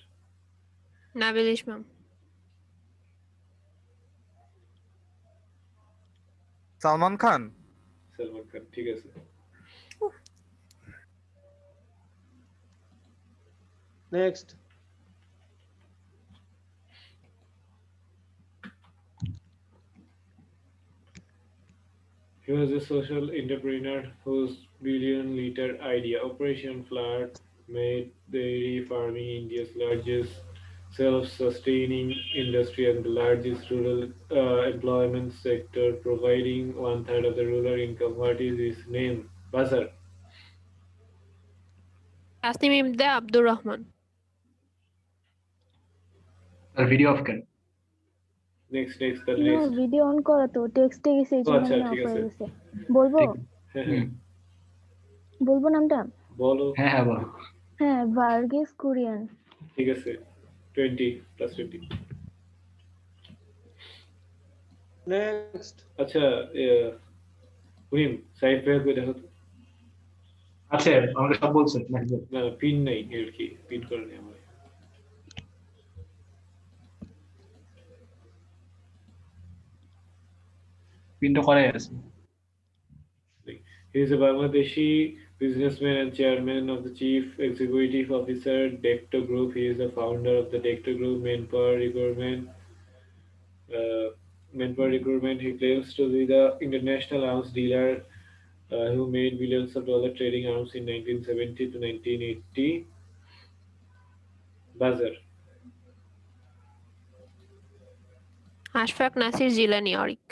Speaker 2: নাবিল ইসলাম।
Speaker 12: সালমান খান।
Speaker 1: সালমান খান, ঠিক আছে।
Speaker 9: Next.
Speaker 1: He was a social entrepreneur whose billion-liter idea, Operation Flood, made dairy farming India's largest self-sustaining industry and the largest rural employment sector, providing 1/3 of the rural income. What is his name? Buzzer.
Speaker 2: Tasnim Imda Abdur Rahman.
Speaker 5: Video off করেন।
Speaker 1: Next.
Speaker 4: Video on করো তো, টেক্সটে গেছে এই জন্য
Speaker 1: আচ্ছা,
Speaker 4: of
Speaker 1: ঠিক আছে।
Speaker 4: হয়ে গেছে। বলবো? বলবো নামটা?
Speaker 1: বলো।
Speaker 5: হ্যাঁ বলো।
Speaker 4: হ্যাঁ, ভার্গিস কুরিয়ান।
Speaker 1: ঠিক আছে। 20 +20.
Speaker 9: Next.
Speaker 1: আচ্ছা, হুইম সাইড ব্যাক করে দেখো তো।
Speaker 5: আচ্ছা, আমাকে সব বলছে নাকি?
Speaker 1: না, পিন নাই এর কি, পিন করে নেই আমার।
Speaker 5: পিনটা করে আছে।
Speaker 1: He is a Bangladeshi businessman and chairman of the chief executive officer Decto Group. He is the founder of the Decto Group Manpower Recruitment. He claims to be the international arms dealer who made billions of dollars trading arms in 1970 to 1980. Buzzer.
Speaker 2: Ashfaq Nasir Jilani Orik.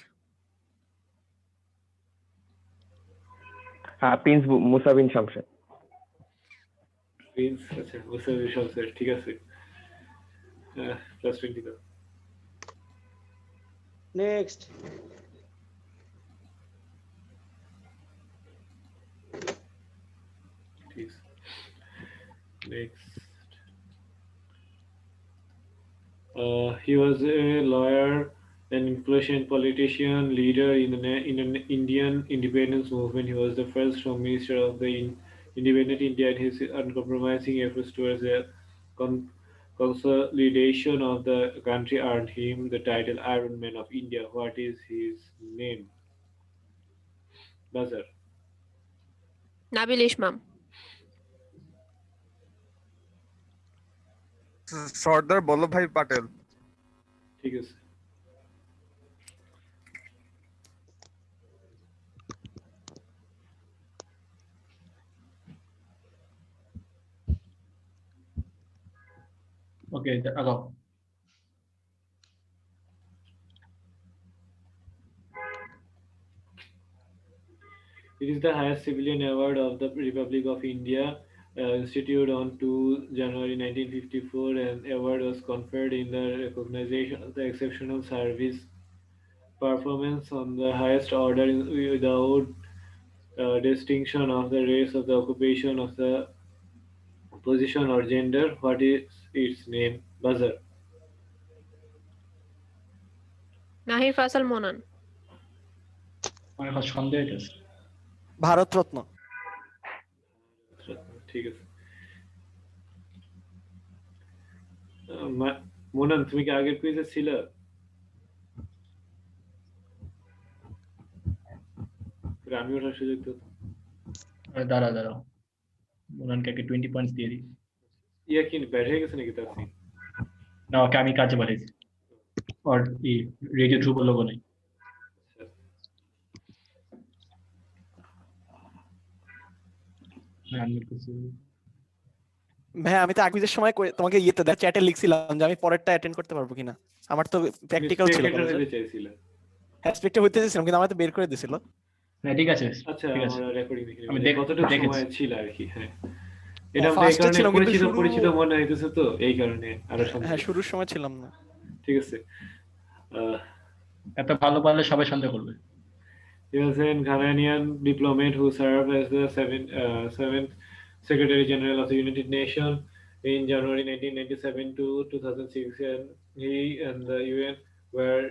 Speaker 6: Prince Musa bin Shamsher.
Speaker 1: Prince, আচ্ছা, মুসা বিন শামসের, ঠিক আছে। +20 দাও।
Speaker 9: Next.
Speaker 1: Next. He was a lawyer, an influential politician, leader in the Indian independence movement. He was the first Home Minister of the independent India, and his uncompromising efforts towards the consolidation of the country earned him the title Iron Man of India. What is his name? Buzzer.
Speaker 2: Nabil ইসলাম।
Speaker 12: সর্দার বল্লভভাই পাটেল।
Speaker 1: ঠিক আছে।
Speaker 5: ওকে, আগাও।
Speaker 1: It is the highest civilian award of the Republic of India, instituted on 2 January 1954, and award was conferred in the recognition of the exceptional service performance on the highest order without distinction of the race, of the occupation, of the position or gender. What is its name? Buzzer.
Speaker 2: মাহির ফায়সাল মোনান।
Speaker 5: আমার এখন সন্দেহ হইতেছে।
Speaker 10: ভারত রত্ন।
Speaker 1: ঠিক আছে। মোনান, তুমি কি আগের কুইজে ছিল? আমি ওঠার সুযোগ তো।
Speaker 5: দাঁড়াও, মোনানকে আগে 20 পয়েন্টস দিয়ে দিই।
Speaker 1: ইয়া কি ব্যাড হয়ে গেছে নাকি তার?
Speaker 5: না, ওকে আমি কাজে পাঠাইছি। আর এই রেডিও থ্রু বলবো নাই। আনমিউট করছি।
Speaker 10: ভাই আমি তো কুইজের সময় তোমাকে ইয়েতে চ্যাটে লিখছিলাম যে আমি পরেরটা অ্যাটেন্ড করতে পারবো কিনা। আমার তো প্র্যাকটিক্যাল ছিল
Speaker 1: স্পেক্টেটর
Speaker 10: কলেজে।
Speaker 1: হতে চাইছিল।
Speaker 10: হ্যাঁ স্পেক্টে হইতে চেয়েছিলাম কিন্তু আমার তো বের করে দিছিল।
Speaker 5: না ঠিক আছে,
Speaker 1: আচ্ছা
Speaker 5: ঠিক আছে,
Speaker 1: আমরা রেকর্ডিং দেখি
Speaker 5: আমি
Speaker 1: কতটুকু
Speaker 5: দেখেছি।
Speaker 1: সময় ছিল আর কি। হ্যাঁ এটা আমাদের এই
Speaker 10: ফার্স্টে
Speaker 1: কারণে
Speaker 10: ছিলাম কিন্তু
Speaker 1: পরিচিত মনে হইতেছে, তো এই কারণে আরো সন্দেহ।
Speaker 10: হ্যাঁ শুরুর সময় ছিলাম না।
Speaker 1: ঠিক আছে।
Speaker 5: এত ভালো পারলে সবাই সন্দেহ করবে।
Speaker 1: He was an Ghanaian diplomat who served as the seventh Secretary General of the United Nations in January 1997 to 2006, and he and the UN were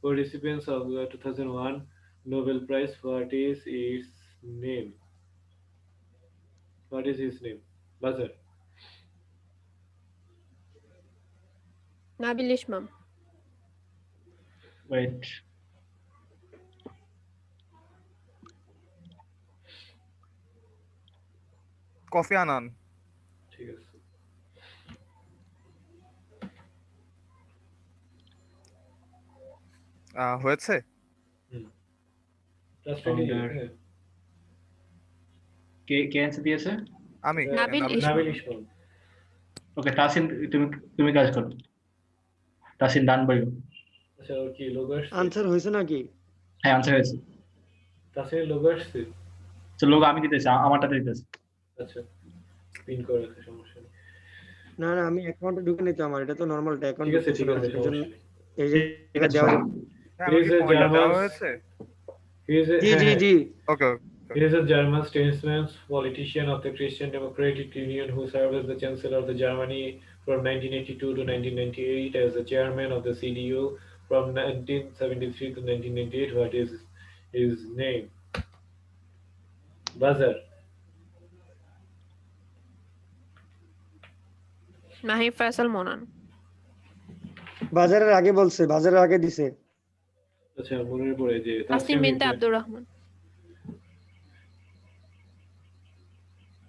Speaker 1: co-recipients of the 2001 Nobel Prize. What is its name? What is his name? Buzzer.
Speaker 2: Nabil Ismam.
Speaker 5: Wait,
Speaker 12: Kofi Annan.
Speaker 1: ঠিক আছে।
Speaker 12: হয়েছে।
Speaker 5: কে কে answer দিয়েছে?
Speaker 12: আমি
Speaker 2: নাবিল
Speaker 1: নাবিল
Speaker 2: ইসমাম।
Speaker 1: ইসমাম।
Speaker 5: ওকে তাসিন, তুমি কাজ করো। তাসিন ডান বইও।
Speaker 1: আচ্ছা ওর কি লোগো আসছে?
Speaker 3: আনসার হয়েছে নাকি?
Speaker 5: হ্যাঁ আনসার হয়েছে।
Speaker 1: তাসিনের লোগো আসছে?
Speaker 5: তো লোক আমি দিতেছি, আমারটাতে দিতেছি।
Speaker 1: আচ্ছা পিন করে রাখো, সমস্যা নেই।
Speaker 3: না না আমি অ্যাকাউন্টে ঢুকে নিতে, আমার এটা তো নরমাল অ্যাকাউন্ট
Speaker 1: ঠিক আছে
Speaker 3: ঢুকতেছে
Speaker 1: ঠিক
Speaker 3: না
Speaker 1: আছে,
Speaker 3: এজন্য
Speaker 1: সমস্যা নেই।
Speaker 3: এই যে এটা দেওয়া
Speaker 12: হ্যাঁ, আমাকে
Speaker 1: He is a
Speaker 12: পয়েন্টটা দেওয়া
Speaker 1: German-
Speaker 12: হয়েছে।
Speaker 1: He is a,
Speaker 3: G G G
Speaker 12: okay
Speaker 1: he is a German statesman, politician of the Christian Democratic Union who served as the Chancellor of the Germany from 1982 to 1998, as the chairman of the CDU from 1973 to 1998. What is his name? Buzzer.
Speaker 2: Nahid Faisal মোনান।
Speaker 3: বাজারের আগে বলছে, বাজারের আগে দিছে।
Speaker 1: আচ্ছা মনে পড়ে যে
Speaker 2: Tasnim Binte Abdur Rahman.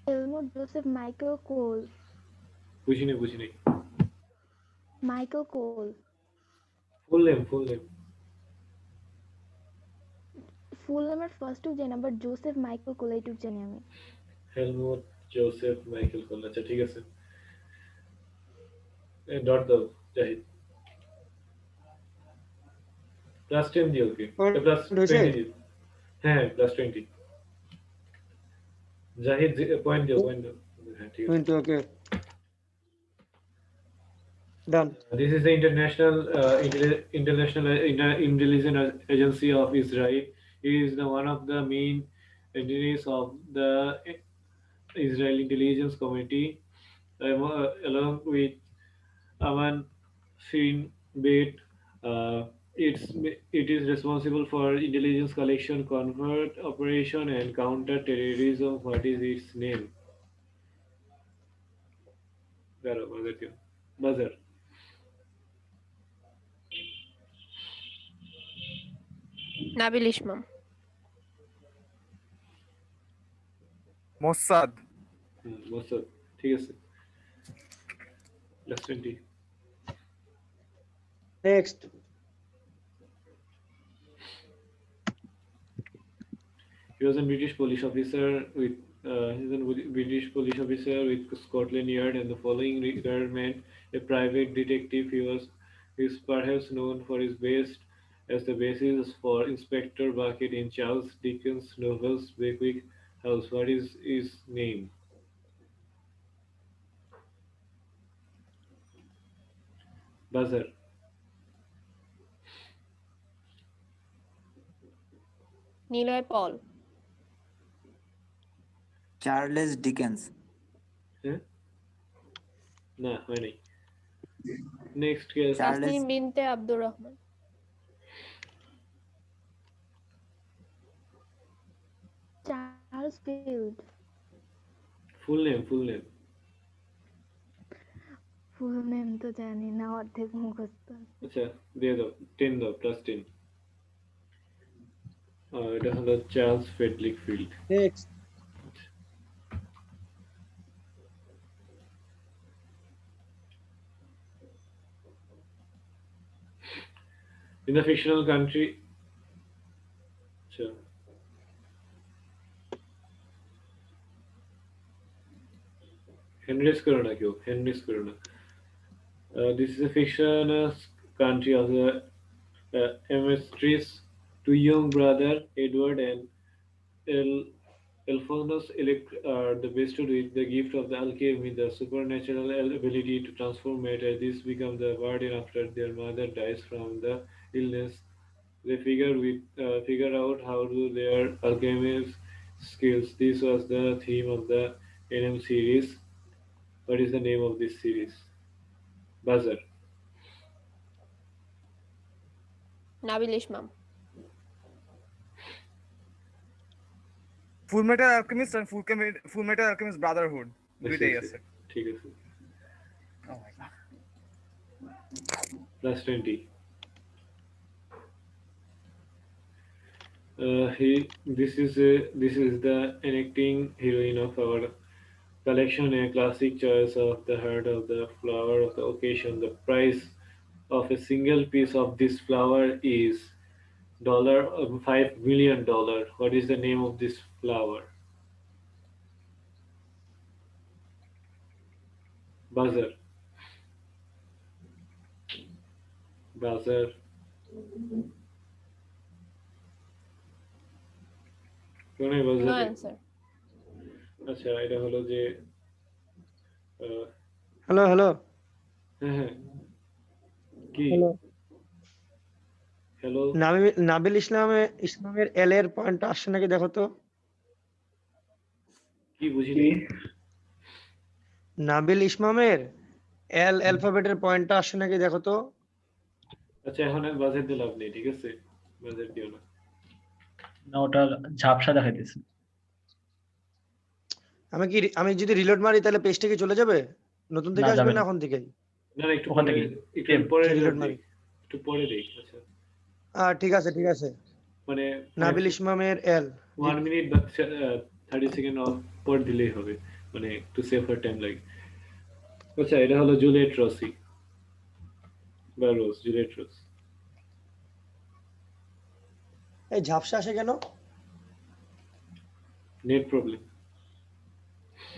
Speaker 4: Helmut Joseph Michael Kohl.
Speaker 1: বুঝিনি
Speaker 4: Michael Kohl.
Speaker 1: ফুল নেম
Speaker 4: ফুল নামের ফার্স্ট টু জানি, বাট জোসেফ মাইকেল কোল এইটুক জানি আমি।
Speaker 1: হেলমুট জোসেফ মাইকেল কোল। আচ্ছা ঠিক আছে, ডট দাও জাহিদ। +10 দিও কি? +20 দিও। হ্যাঁ +20। জাহিদ পয়েন্ট দিও। হ্যাঁ ঠিক আছে।
Speaker 3: ওকে ডান।
Speaker 1: This is the International Intelligence Agency of Israel. It is one of the main entities of the Israel Intelligence Committee, along with Aman Shin Bet. It is responsible for intelligence collection, covert operation, and counter-terrorism. What is its name? Buzzer.
Speaker 2: Nabil Ismam.
Speaker 12: Mossad.
Speaker 1: Mossad ঠিক আছে। +20।
Speaker 3: Next.
Speaker 1: He was a British police officer with Scotland Yard and the following retirement. A private detective, he is perhaps known for his best as the basis for Inspector Bucket in Charles Dickens' novels Beckwith House. What is his name? Buzzer.
Speaker 2: Niloy Paul.
Speaker 11: Charles Dickens.
Speaker 1: হ্যাঁ না হয় নাই। Next case
Speaker 2: Tasnim Binte Abdur Rahman.
Speaker 4: Charles field.
Speaker 1: ফুল name
Speaker 4: full name তো জানি না, অর্ধেক মুখস্থ।
Speaker 1: আচ্ছা দিয়ে দাও 10 দাও, +10। এটা হলো Charles Frederick Field.
Speaker 3: Next.
Speaker 1: In the fictional country, Henry's Corona kyo. Henry's Corona. This is a fictional country of the Emeritus, two young brother Edward and El- Alphonsus are the bestowed with the gift of the alchemy, the supernatural ability to transform matter. This becomes the burden after their mother dies from the illness. They figure out how to their alchemist skills. This was the theme of the NM series. What is the name of this series? Buzzer.
Speaker 2: Nabil Ismam.
Speaker 12: Full metal alchemist আর full metal alchemist brotherhood দুইটাই আছে।
Speaker 1: ঠিক আছে।
Speaker 12: Oh my god.
Speaker 1: Plus 20. This is the enacting heroine of our collection, a classic choice of the heart of the flower of the occasion. The price of a single piece of this flower is $5 million. What is the name of this flower? Buzzer. Buzzer. কোন বাজার?
Speaker 2: No answer.
Speaker 1: আচ্ছা, এটা হলো যে
Speaker 3: hello hello
Speaker 1: হ্যাঁ কি
Speaker 3: hello
Speaker 1: hello
Speaker 3: Nabil ইসলামের এল এর পয়েন্ট আসছে নাকি দেখো তো।
Speaker 1: কি বুঝিনি?
Speaker 3: নাবিল ইসলামের এল অ্যালফাবেটের পয়েন্টটা আসছে নাকি দেখো তো।
Speaker 1: আচ্ছা, এখন আর বাজার দিয়ে লাভ নেই, ঠিক আছে? বাজার দিও না।
Speaker 5: না, ওটা ঝাপসা দেখাইতেছে।
Speaker 3: আমি যদি রিলোড মারি তাহলে পেজটা কি চলে যাবে? নতুন থেকে আসবে না এখন থেকেই?
Speaker 1: না না, একটু
Speaker 5: ওখান থেকে
Speaker 1: পরে
Speaker 3: রিলোড মারি,
Speaker 1: একটু পরে দেই। আচ্ছা
Speaker 3: ঠিক আছে ঠিক আছে।
Speaker 1: মানে
Speaker 3: নাবিল ইসলামের এল
Speaker 1: 1 মিনিট বা 30 সেকেন্ড পর দিলেই হবে, মানে একটু সেফার টাইম লাগে। আচ্ছা, এটা হলো জুলিয়েট রসি বা রোজ, জুলিয়েট রোজ।
Speaker 3: এই ঝাপসা আসে কেন?
Speaker 1: Net problem.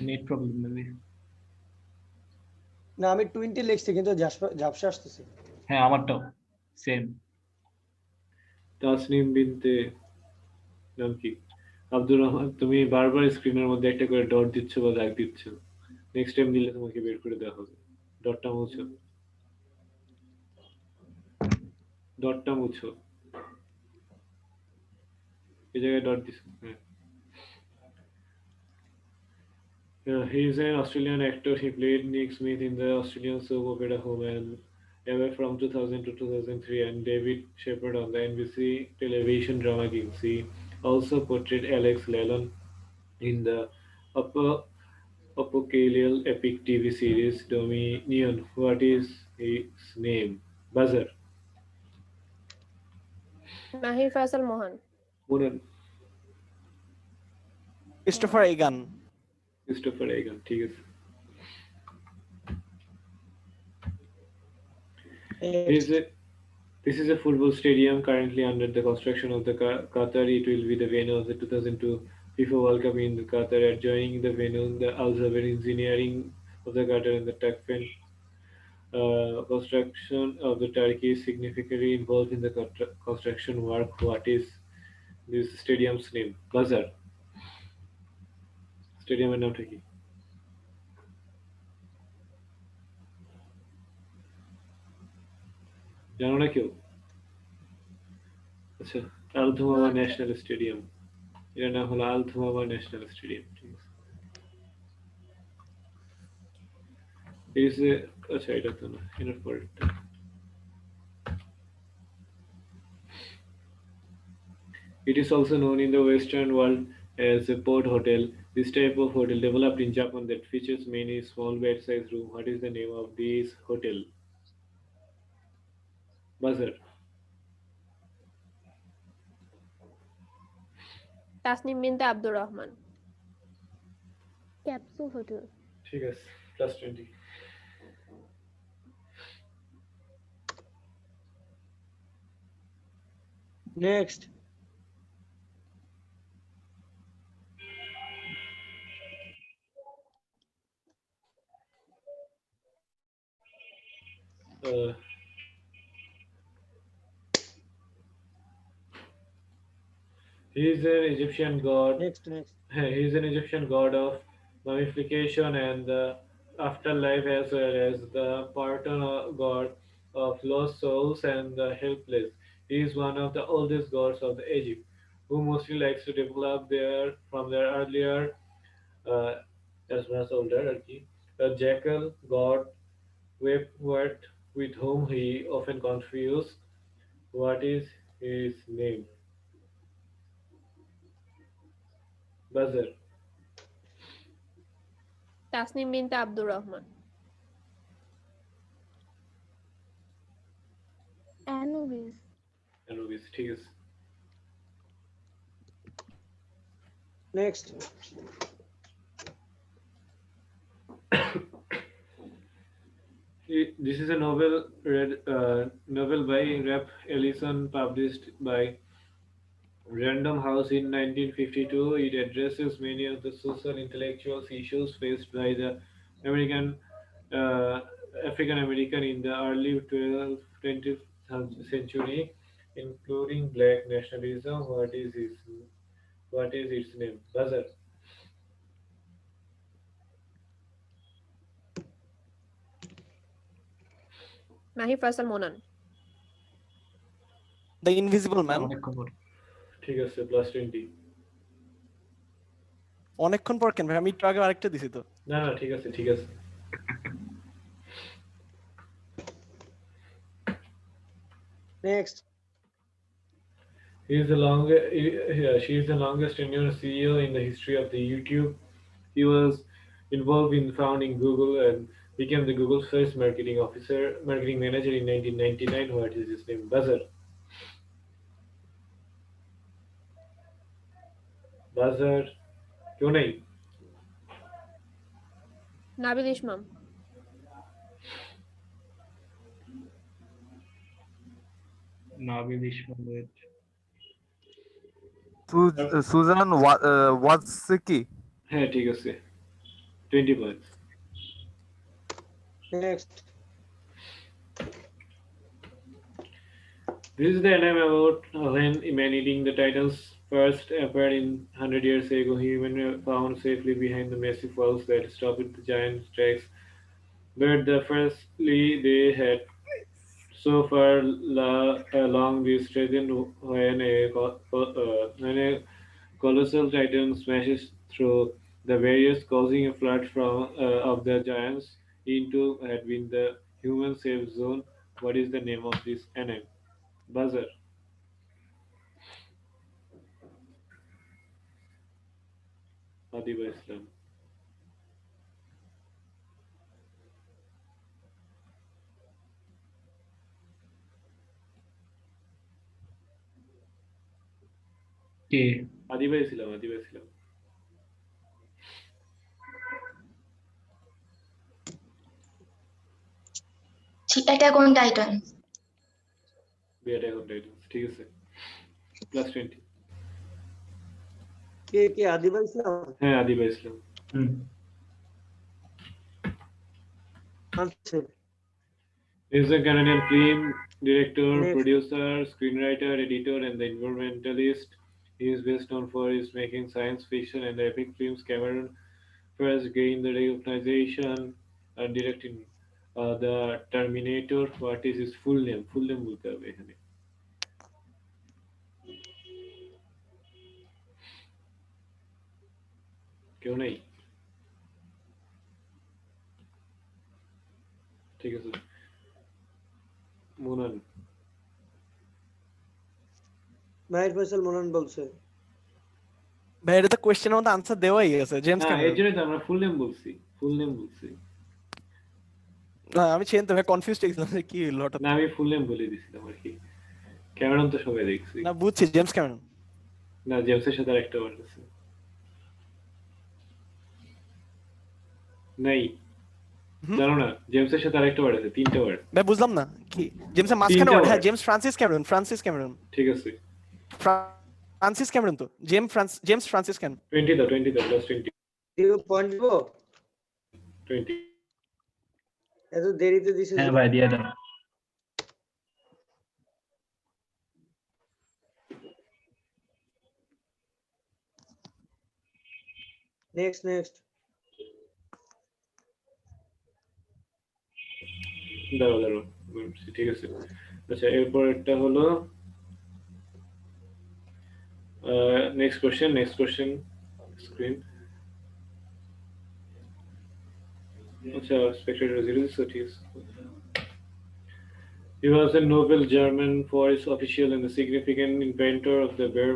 Speaker 5: Net problem maybe.
Speaker 3: না, আমি 20 লিখছি কিন্তু ঝাপসা আসতেছে।
Speaker 5: হ্যাঁ, আমারটাও সেম।
Speaker 1: তাসনিম বিনতে নাম কি? আব্দুর রহমান। তুমি বারবার স্ক্রিনের মধ্যে একটা করে ডট দিচ্ছ বা দাগ দিচ্ছ। নেক্সট টাইম দিলে তোমাকে বের করে দেওয়া হবে। ডটটা মুছো, ডটটা মুছো। এই জায়গায় ডট দিছো। হ্যাঁ। He is an Australian actor. He played Nick Smith in the Australian soap opera Home and Away from 2000 to 2003 and David Shepherd on the NBC television drama Kings. He also portrayed Alex Lelon in the apocalyptic epic TV series Dominion. What is his name? Buzzer.
Speaker 2: Mahir Faisal Mohan.
Speaker 1: Munan.
Speaker 10: Christopher again.
Speaker 1: Christopher Egan. ঠিক আছে। This is a football stadium currently under the construction of the Qatar. It will be the venue of the 2002 FIFA World Cup in Qatar. Adjoining the venue, the Al Zaber Engineering of the Qatar and the Takfen construction of the Turkey is significantly involved in the construction work. What is this stadium's name? Buzzer. স্টেডিয়ামের নামটা কি? জানো না কেউ? আচ্ছা, আল ধুমামা national stadium. এর নাম হলো আল ধুমামা ন্যাশনাল স্টেডিয়াম। ঠিক আছে। আচ্ছা, এটা তো না, এর পরেরটা। It is also known in the Western world as a port hotel. This type of hotel developed in Japan that features many small bed-sized rooms. What is the name of this hotel? Buzzer.
Speaker 2: Tasnim Binte Abdur Rahman.
Speaker 4: Capsule hotel.
Speaker 1: ঠিক আছে, plus 20।
Speaker 3: Next.
Speaker 1: He is an Egyptian god.
Speaker 3: Next.
Speaker 1: He is an Egyptian god of mummification and the afterlife, as well as the patron god of lost souls and the helpless. He is one of the oldest gods of the Egypt, who mostly likes to develop from their earlier, as much older, a jackal god, with whom he often confused. What is his name? Buzzer.
Speaker 2: Tasnim Binte Abdur Rahman.
Speaker 4: Anubis.
Speaker 1: Anubis, ঠিক আছে।
Speaker 3: Next.
Speaker 1: This is a novel by Ralph Ellison, published by Random House in 1952. It addresses many of the social intellectual issues faced by the African American in the early 20th century, including black nationalism. What is its name? Buzzer.
Speaker 2: Mahir Faisal Monan.
Speaker 10: The invisible man.
Speaker 1: ঠিক আছে, +20।
Speaker 10: অনেকক্ষণ পর কেন ভাই? আমি একটু আগে আরেকটা দিছি তো।
Speaker 1: না ঠিক আছে।
Speaker 3: Next.
Speaker 1: She is the longest tenured CEO in the history of the YouTube. He was involved in founding Google and became the Google's first marketing manager in 1999. What is his name? Buzzer. क्यों नहीं?
Speaker 2: Nabil Ismam.
Speaker 12: Suzanne ওয়াজসিকি।
Speaker 1: হ্যাঁ ঠিক আছে, 20 points.
Speaker 3: Next.
Speaker 1: This is the anime about when man-eating the titans first appeared in 100 years ago. Humans were found safely behind the massive walls that stopped the giant tracks. But firstly, they had so far along this threatened when a colossal titan smashes through the barriers, causing a flood of the giants into had been the human safe zone. What is the name of this anime? Buzzer. Adiba Islam.
Speaker 5: K?
Speaker 1: Adiba Islam.
Speaker 13: Attack on Titan.
Speaker 1: Attack on Titan. ঠিক আছে, +20.
Speaker 3: কে আদিবা ইসলাম?
Speaker 1: হ্যাঁ আদিবা ইসলাম।
Speaker 3: আচ্ছা।
Speaker 1: Is a Canadian film director, producer, screenwriter, editor, and the environmentalist. He is best known for his making science fiction and epic films. Cameron first gained the recognition and directing the Terminator. What is his full name? Full name বলতে হবে এখানে। কেউ নেই? ঠিক আছে, মোনান।
Speaker 3: মাহির ফয়সাল মোনান বলছে।
Speaker 10: ভাই এটা তো কোশ্চেনের মধ্যে আনসার দেওয়াই আছে। James Cameron.
Speaker 1: এর জন্য তো আমরা ফুল নেম বলছি।
Speaker 10: না আমি চেন তো ভাই কনফিউজড হয়েছিলাম যে কি হলো হঠাৎ।
Speaker 1: না আমি ফুল নেম বলে দিছিলাম আর কি। ক্যামেরন তো সবাই দেখছি।
Speaker 10: না বুঝছি, জেমস ক্যামেরন।
Speaker 1: না জেমসের সাথে আরেকটা ওয়ার্ড আছে। নাই জানো না, জেমসের সাথে আরেকটা ওয়ার্ড আছে, 3টা ওয়ার্ড।
Speaker 10: ভাই বুঝলাম না কি জেমসের মাঝখানে ওয়ার্ড? হ্যাঁ জেমস ফ্রান্সিস ক্যামেরন।
Speaker 1: ঠিক আছে,
Speaker 10: ফ্রান্সিস ক্যামেরন তো জেমস ফ্রান্সিস ক্যামেরন।
Speaker 1: 20 দাও +20।
Speaker 3: 0 পয়েন্ট দিব।
Speaker 1: 20
Speaker 3: এত দেরিতে দিছিস?
Speaker 5: হ্যাঁ ভাই দিয়ে দাও।
Speaker 3: নেক্সট
Speaker 1: দাঁড়াও বলছি, ঠিক আছে। আচ্ছা, এরপরেরটা হলো নেক্সট কোশ্চেন স্ক্রিন। আচ্ছা, spectator 0 so it is. He was a Nobel German forest official and a significant inventor of the beer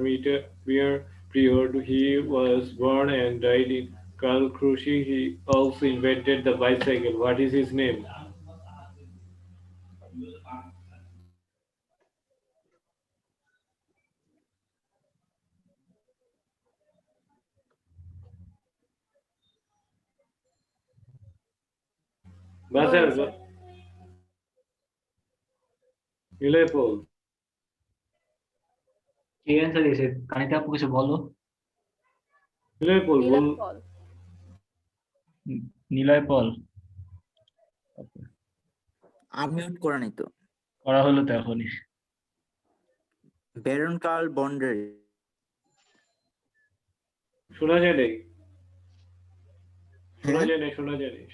Speaker 1: period. He was born and died in Karlsruhe. He also invented the bicycle. What is his name? Buzzer. Niloy Paul.
Speaker 5: কি answer দিয়েছে? কানিতা আপু কিছু বলো।
Speaker 1: Niloy Paul.
Speaker 2: Nilam Paul.
Speaker 5: Niloy Paul
Speaker 11: unmute করা নাই তো।
Speaker 5: করা হলো তো এখনই।
Speaker 11: ব্যারন কার্ল বন্ডার।
Speaker 1: শোনা যায় নাই।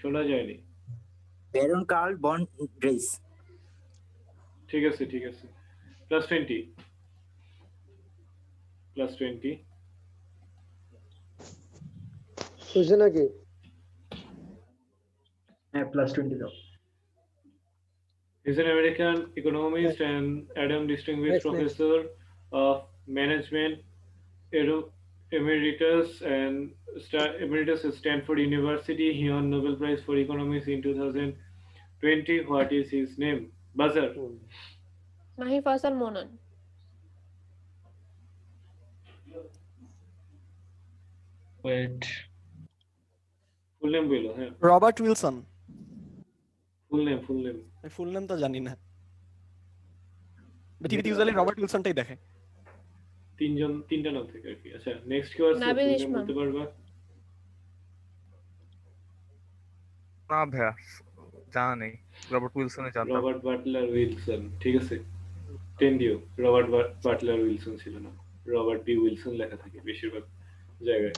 Speaker 1: শোনা যায়নি।
Speaker 11: Baron Karl von Drais.
Speaker 1: ঠিক আছে। +20
Speaker 3: বুঝছে নাকি?
Speaker 5: হ্যাঁ +20 দাও।
Speaker 1: He's an American economist and Adam Distinguished Professor of Management Emeritus at Stanford University. He won Nobel Prize for Economics in 2020. What is his name? Buzzer.
Speaker 2: Mahi Faisal Monan.
Speaker 5: Wait,
Speaker 1: full name বলো। হ্যাঁ,
Speaker 10: Robert Wilson.
Speaker 1: Full name
Speaker 10: full name তো জানি না, টিভিতে usually Robert উইলসনটাই দেখে।
Speaker 1: তিনটা নাম থেকে আর কি। আচ্ছা, নেক্সট কেউ আছে?
Speaker 2: Nabil
Speaker 1: full name
Speaker 2: Ismam.
Speaker 1: বলতে পারবা?
Speaker 12: না ভাইয়া, জানা নেই। রবার্ট উইলসনে জানতাম।
Speaker 1: Robert Butler Wilson. ঠিক আছে, 10 দিও। রবার্ট বাটলার উইলসন ছিল না, রবার্ট বি উইলসন লেখা থাকে বেশিরভাগ জায়গায়।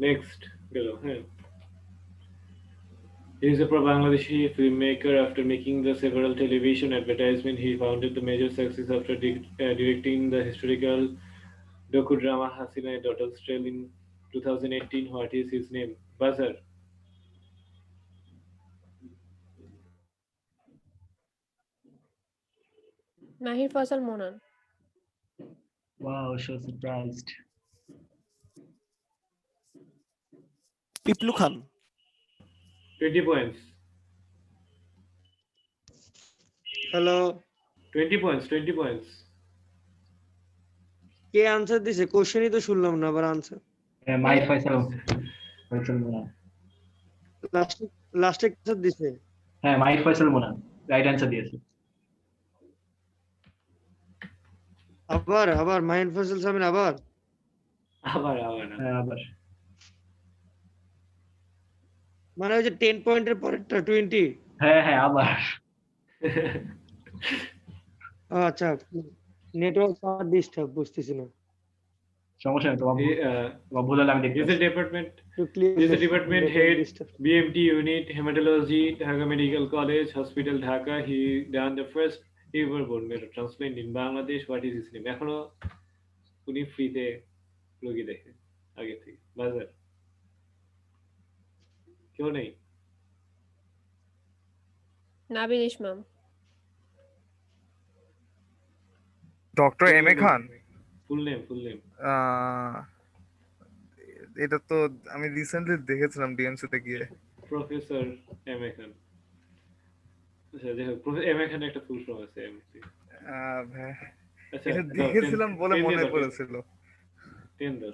Speaker 1: নেক্সট গেল। হ্যাঁ, he is a Bangladeshi filmmaker. After making the several television advertisements, he founded the major success after directing the historical docudrama Hasina Daughter's Tale in 2018. What is his name? Buzzer.
Speaker 2: Mahir Faisal Monan.
Speaker 5: Wow, so surprised.
Speaker 10: Piplu Khan.
Speaker 1: 20 points.
Speaker 3: Hello,
Speaker 1: 20 points.
Speaker 3: কে answer দিছে? কোশ্চেনই তো শুনলাম না, আবার answer.
Speaker 5: মাই ফয়সাল মোনান।
Speaker 3: লাস্টে answer দিছে।
Speaker 5: হ্যাঁ, মাই ফয়সাল মোনান রাইট অ্যান্সার দিয়েছে।
Speaker 3: আবার মাহিন ফয়সাল সামিন আবার
Speaker 5: হ্যাঁ, আবার
Speaker 3: মানে ওই যে 10 পয়েন্টের পরেরটা 20।
Speaker 5: হ্যাঁ আবার।
Speaker 3: আচ্ছা, নেটওয়ার্ক ডিস্টার্ব, বুঝতেছি না।
Speaker 5: সমস্যা নেই, তোমার ভুল হলে আমি দেখতে
Speaker 1: He's a department head, BMT unit, hematology, Dhaka Medical College, Hospital Dhaka. He done the first ever bone marrow transplant in Bangladesh. What is his name? এখনো উনি ফ্রিতে রোগী দেখে আগে থেকে। বাজার কেউ নেই?
Speaker 2: Nabil Ismam.
Speaker 12: Doctor M A Khan.
Speaker 1: Full name
Speaker 12: এটা তো আমি রিসেন্টলি দেখেছিলাম ডিএমসি তে গিয়ে।
Speaker 1: প্রফেসর এম এ খান। আচ্ছা, যাই হোক, এম এ খান একটা ফুল ফর্ম আছে এমসি। আচ্ছা,
Speaker 12: এটা দেখেছিলাম বলে মনে পড়েছিল।
Speaker 1: 10 দাও।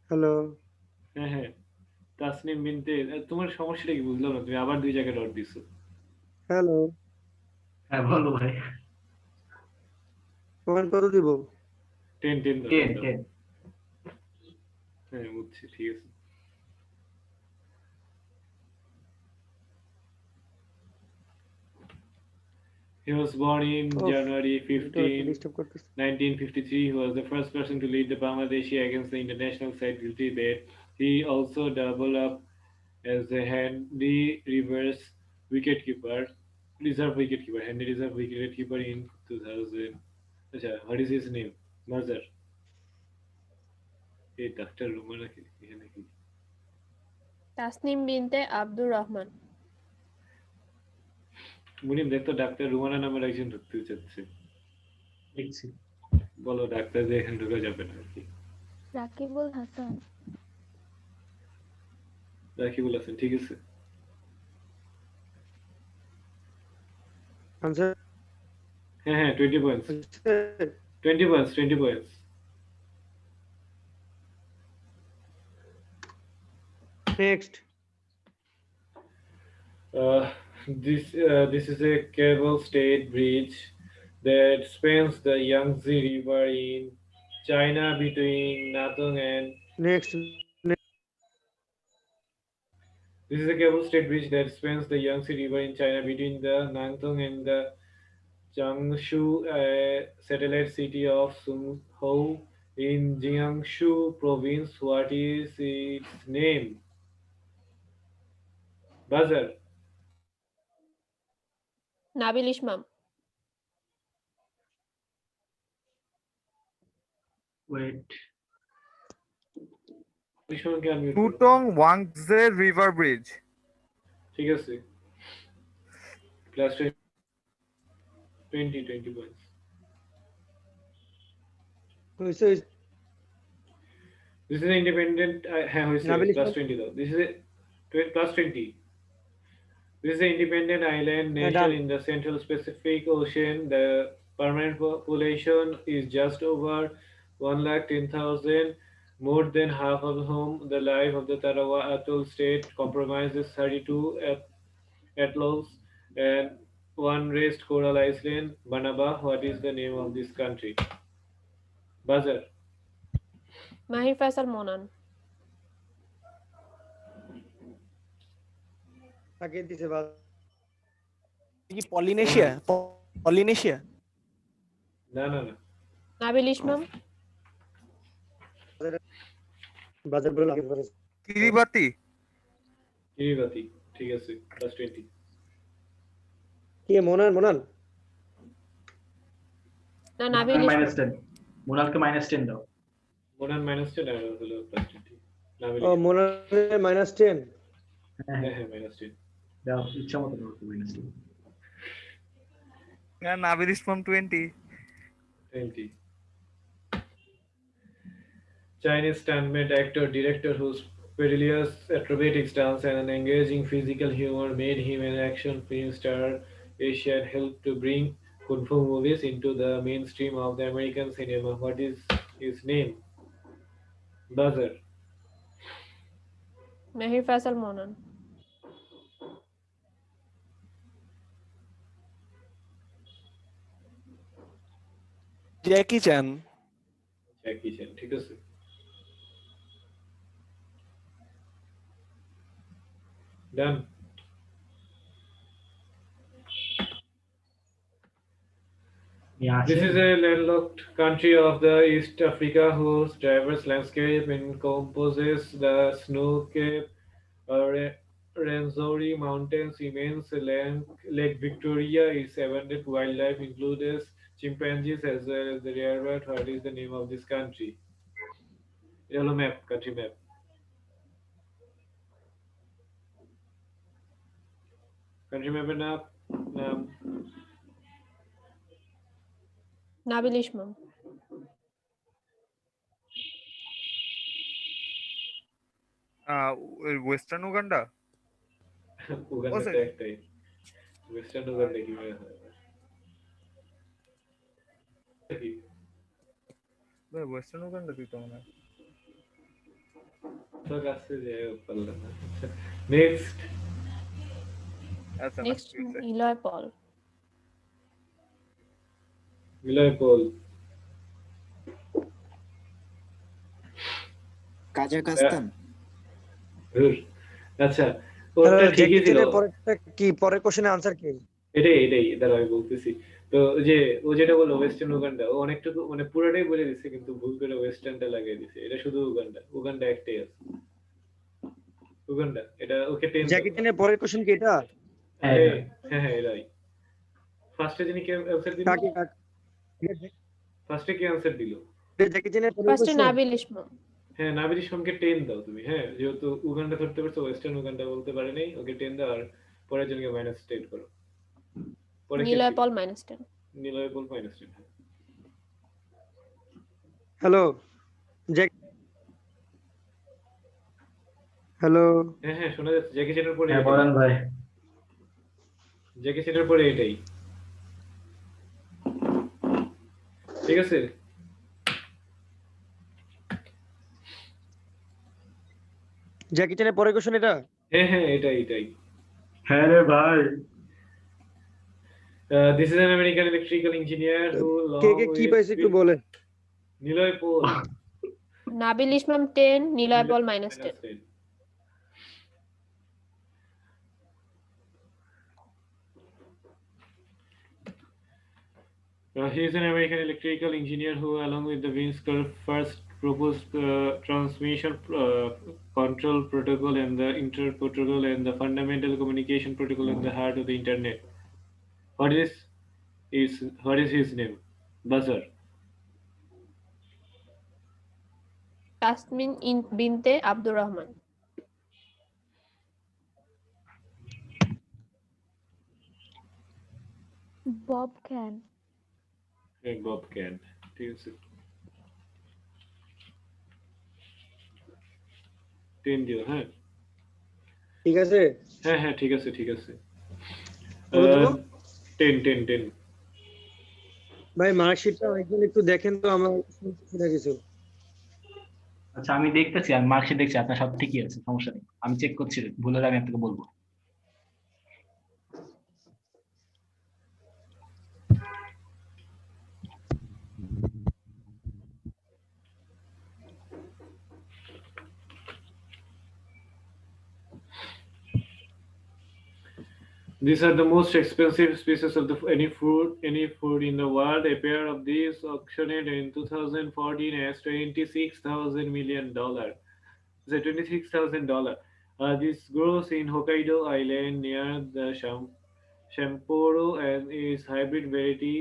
Speaker 3: হ্যালো।
Speaker 1: হ্যাঁ, তাসনিম বিনতে। তোমার সমস্যাটা কি বুঝলাম না, তুমি আবার 2 জায়গায় ডট দিছো।
Speaker 3: হ্যালো,
Speaker 5: হ্যাঁ বলো ভাই।
Speaker 3: পয়েন্ট কত দিব?
Speaker 1: 10 দাও। হ্যাঁ বুঝছি, ঠিক আছে। He was born in January 15, 1953. He was the first person to lead the Bangladeshi against the international side guilty bid. He also doubled up as a handy reserve wicketkeeper in 2000. What is his name? Mazhar. Hey, Dr. Rumana এখানে কি?
Speaker 2: তাসনিম বিনতে আব্দুর রহমান।
Speaker 1: মুনিম দেখতো doctor Rumana নামের একজন ঢুকতে চাচ্ছে।
Speaker 5: লিখছি।
Speaker 1: বলো doctor যে এখানে ঢুকে যাবে না আর কি।
Speaker 4: রাকিবুল হাসান।
Speaker 1: রাকিবুল হাসান, ঠিক আছে।
Speaker 3: आंसर
Speaker 1: হ্যাঁ 20 points 20 points 20 points
Speaker 3: next
Speaker 1: this is a cable stayed bridge that spans the Yangtze River in China between Nantong and
Speaker 3: next
Speaker 1: This is a cable stayed bridge that spans the Yangtze River in China between the Nantong and the Changshu satellite city of Sunghou in Jiangsu province. What is its name? Buzzer.
Speaker 2: Nabil Ismam.
Speaker 5: Wait.
Speaker 12: টুটং ওয়াংজে river bridge.
Speaker 1: ঠিক আছে। Plus 20 points. This is an independent. Plus 20 though. This is a plus 20. This is an independent island nation in the Central Pacific Ocean. The permanent population is just over 110,000. More than half of whom the life of the Tarawa Atoll state comprises 32 atolls and one raised coral island, Banaba. What is the name of this country? Buzzer.
Speaker 2: Mahir Faisal মোনান।
Speaker 3: आगे दिसे बात
Speaker 10: কি Polynesia? Polynesia?
Speaker 1: না
Speaker 2: নাবিল ইসমাম।
Speaker 3: बाजार बोलो आगे बढ़ो
Speaker 12: Kiribati.
Speaker 1: ঠিক আছে। Plus 20.
Speaker 3: ये मोनाल
Speaker 2: না নাবিল ইসমাম।
Speaker 5: -10 মোনালকে -10 দাও।
Speaker 1: মোনাল -10 আর হলো plus 20. নাবিল
Speaker 3: ओ मोनाल -10
Speaker 1: হ্যাঁ -10
Speaker 5: দাও ইচ্ছা মতো দাও -10
Speaker 12: Nabil Ismam 20
Speaker 1: Chinese stuntman actor director whose perilous acrobatics dance and an engaging physical humor made him an action film star. Asian helped to bring kung fu movies into the mainstream of the American cinema. What is his name? Buzzer.
Speaker 2: Mahir Faisal মোনান।
Speaker 10: Jackie চ্যান।
Speaker 1: ঠিক আছে। Done. This is a landlocked country of the East Africa whose diverse landscape encompasses the snow-capped Rwenzori Mountains, immense Lake Victoria. Its abundant wildlife includes chimpanzees as well as the rare bird. What is the name of this country? Yellow map, country map. Country map নাম
Speaker 2: Nabil Ismam.
Speaker 12: Western Uganda.
Speaker 1: Uganda তো একটাই। Western Uganda কি হয়?
Speaker 12: Western Uganda তুই তো মনে হয়।
Speaker 1: তো কাছে যে পারলাম না। নেক্সট।
Speaker 2: নেক্সট ইলয় পল।
Speaker 11: কাজাকস্তান।
Speaker 1: ধুর। আচ্ছা ওটা ঠিকই
Speaker 3: জ্যাকি
Speaker 1: ছিল।
Speaker 3: চ্যানের পরেরটা কি, পরের কোশ্চেনের আনসার কি?
Speaker 1: এটাই দাঁড়া আমি বলতেছি। তো যে ও যেটা বললো ওয়েস্টার্ন উগান্ডা, ও অনেকটুকু মানে পুরোটাই বলে দিচ্ছে কিন্তু ভুল করে ওয়েস্টার্নটা লাগিয়ে দিছে। এটা শুধু উগান্ডা একটাই আছে। উগান্ডা, এটা ওকে 10
Speaker 3: জ্যাকি চ্যানের পরের কোশ্চেন কি এটা?
Speaker 1: হ্যাঁ এটাই। ফার্স্টে যিনি কে আনসার দিল? ফার্স্টে কে আনসার দিল?
Speaker 3: জ্যাকি চ্যানের পরের
Speaker 2: ফার্স্টে
Speaker 3: কোশ্চেন
Speaker 2: নাবিল ইসলাম।
Speaker 1: হ্যাঁ নাবিল ইসলামকে 10 দাও তুমি। হ্যাঁ যেহেতু উগান্ডা ধরতে পারছো, ওয়েস্টার্ন উগান্ডা বলতে পারে নাই, ওকে 10 দাও আর পরের জনকে -10 করো। পরে
Speaker 2: নিলয় পল -10।
Speaker 1: নিলয় পল -10।
Speaker 3: Hello hello.
Speaker 1: হ্যাঁ শোনা যাচ্ছে। জ্যাকি চ্যানের পরে
Speaker 5: হ্যাঁ বলেন ভাই।
Speaker 1: জ্যাকি চ্যানের পরে এটাই। ঠিক আছে।
Speaker 3: জ্যাকি চ্যানের পরের কোশ্চেন এটা?
Speaker 1: হ্যাঁ এটাই।
Speaker 5: হ্যাঁ রে ভাই।
Speaker 1: This is an American electrical engineer who
Speaker 3: কে কি পাইছে একটু বলে।
Speaker 1: নিলয় পল।
Speaker 2: নাবিল ইসলাম 10, নিলয় পল -10।
Speaker 1: He is an American electrical engineer who, along with the Vince Cerf, first proposed transmission control protocol and the inter protocol and the fundamental communication protocol in the heart of the internet. What is his name? Buzzer.
Speaker 2: Tasmin বিনতে Abdur Rahman.
Speaker 4: Bob can.
Speaker 1: Bob can. ঠিক আছে। 10 দিও। হ্যাঁ
Speaker 3: ঠিক আছে।
Speaker 1: হ্যাঁ ঠিক আছে 10
Speaker 3: ভাই মার্কশিটটা একদিন একটু দেখেন তো, আমার শুনতে কিছু।
Speaker 5: আচ্ছা আমি দেখতেছি, আমি মার্কশিট দেখছি, আপনার সব ঠিকই আছে, সমস্যা নেই, আমি চেক করছি, ভুল হলে আমি আপনাকে বলবো।
Speaker 1: These are the most expensive species of any food in the world. A pair of these auctioned in 2014 as $26,000 million. So $26,000. This grows in Hokkaido Island near the Sapporo and is hybrid variety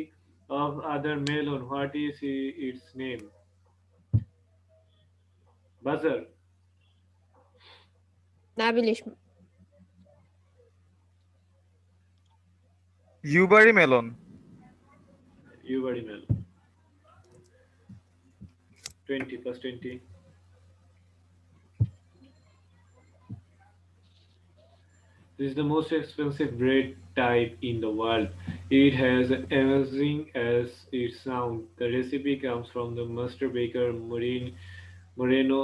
Speaker 1: of other melon. What is its name? Buzzer.
Speaker 2: Nabil Islam.
Speaker 12: Yubari melon.
Speaker 1: 20 plus 20. This is the most expensive bread type in the world. It has amazing as it sounds. The recipe comes from the master baker Moreno,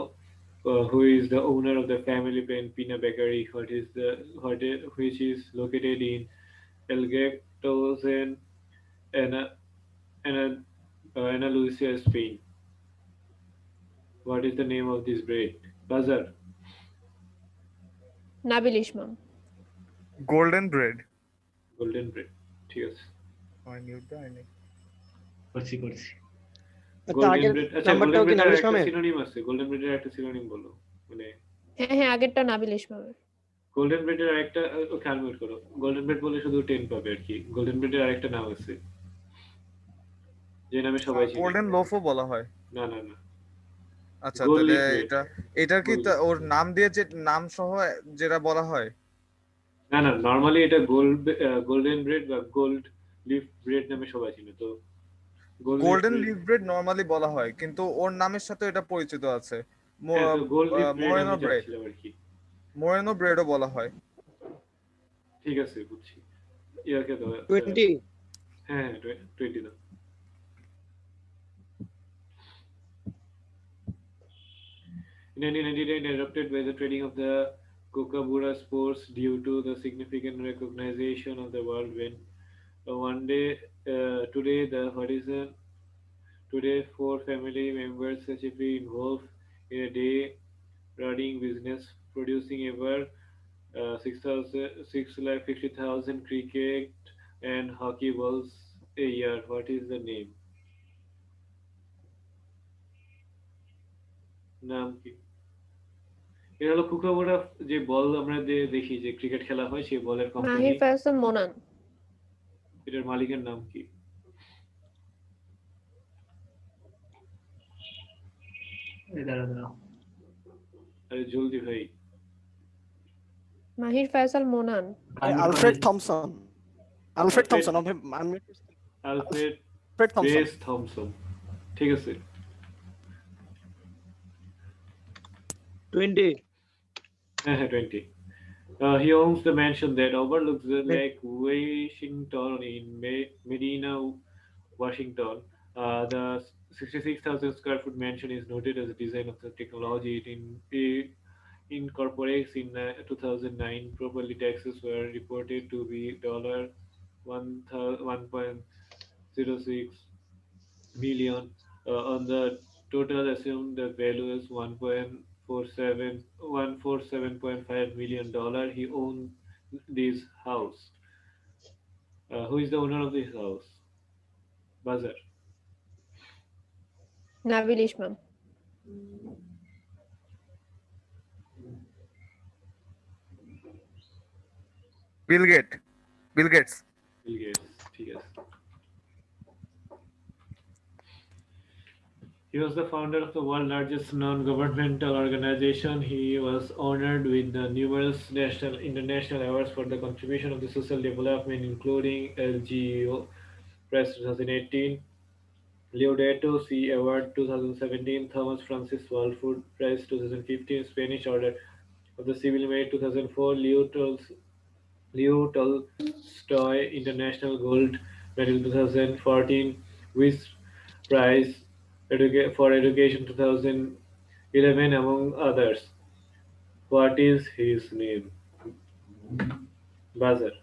Speaker 1: who is the owner of the family Pina Bakery, which is located in Elgetosen, Andalusia, Spain. What is the name of this bread? Buzzer.
Speaker 2: Nabil Islam.
Speaker 12: Golden bread.
Speaker 1: ঠিক আছে।
Speaker 5: করছি।
Speaker 1: Golden bread. আচ্ছা golden ব্রেডের একটা synonym আছে। Golden ব্রেডের একটা synonym বলো। মানে
Speaker 2: হ্যাঁ আগেরটা নাবিল ইসলামের।
Speaker 1: গোল্ডেন ব্রেডের আরেকটা ওকে আনমিউট করো। গোল্ডেন ব্রেড বলে শুধু 10 পাবে আর কি। গোল্ডেন ব্রেডের আরেকটা নাম আছে, যে নামে সবাই চিনে।
Speaker 12: গোল্ডেন লোফও বলা হয়।
Speaker 1: না।
Speaker 12: আচ্ছা তাহলে এটা কি ওর নাম দিয়ে যে নাম সহ যেটা বলা হয়?
Speaker 1: না নরমালি এটা গোল্ডেন ব্রেড বা গোল্ড লিফ ব্রেড নামে সবাই চিনে। তো
Speaker 12: গোল্ডেন লিফ ব্রেড নরমালি বলা হয়, কিন্তু ওর নামের সাথে এটা পরিচিত আছে। মোরেনো ব্রেডও বলা হয়।
Speaker 1: ঠিক আছে বুঝছি। ইয়াকে দাও
Speaker 3: 20।
Speaker 1: হ্যাঁ 20 দাও। In 1999, erupted by the trading of the kookaburra spores due to the significant recognition of the world when today 4 family members successfully involved in a day running business, producing ever 650,000 cricket and hockey balls a year. What is the name? নাম কি? এটা হলো কুকামুরা যে বল আমরা দেখি যে cricket খেলা হয় সেই বলের কোম্পানি।
Speaker 2: মাহির ফয়সাল মোনান।
Speaker 1: এটার মালিকের নাম কি? আরে জলদি ভাই।
Speaker 2: Mahir Faisal Monan.
Speaker 10: Alfred Thomson. Alfred Thomson.
Speaker 1: Alfred বেস থমসন। ঠিক আছে।
Speaker 3: 20.
Speaker 1: হ্যাঁ 20. He owns the mansion that overlooks the Lake Washington in Medina, Washington. The 66,000 square foot mansion is noted as a design of the technology it incorporates. In 2009, property taxes were reported to be $1.06 million. On the total assumed the value is $147.5 million. He owned this house. Who is the owner of this house? Buzzer.
Speaker 2: Nabil Islam.
Speaker 12: Bill Gates.
Speaker 1: Bill Gates. ঠিক আছে। He was the founder of the world's largest non-governmental organization. He was honored with the numerous national and international awards for the contribution of the social development, including LGO Prize 2018, Laudato Si Award 2017, Thomas Francis World Food Prize 2015, Spanish Order of the Civil Merit 2004, Leo Tolstoy International Gold Medal 2014, Wyss Prize for Education 2011, among others. What is his name? Buzzer.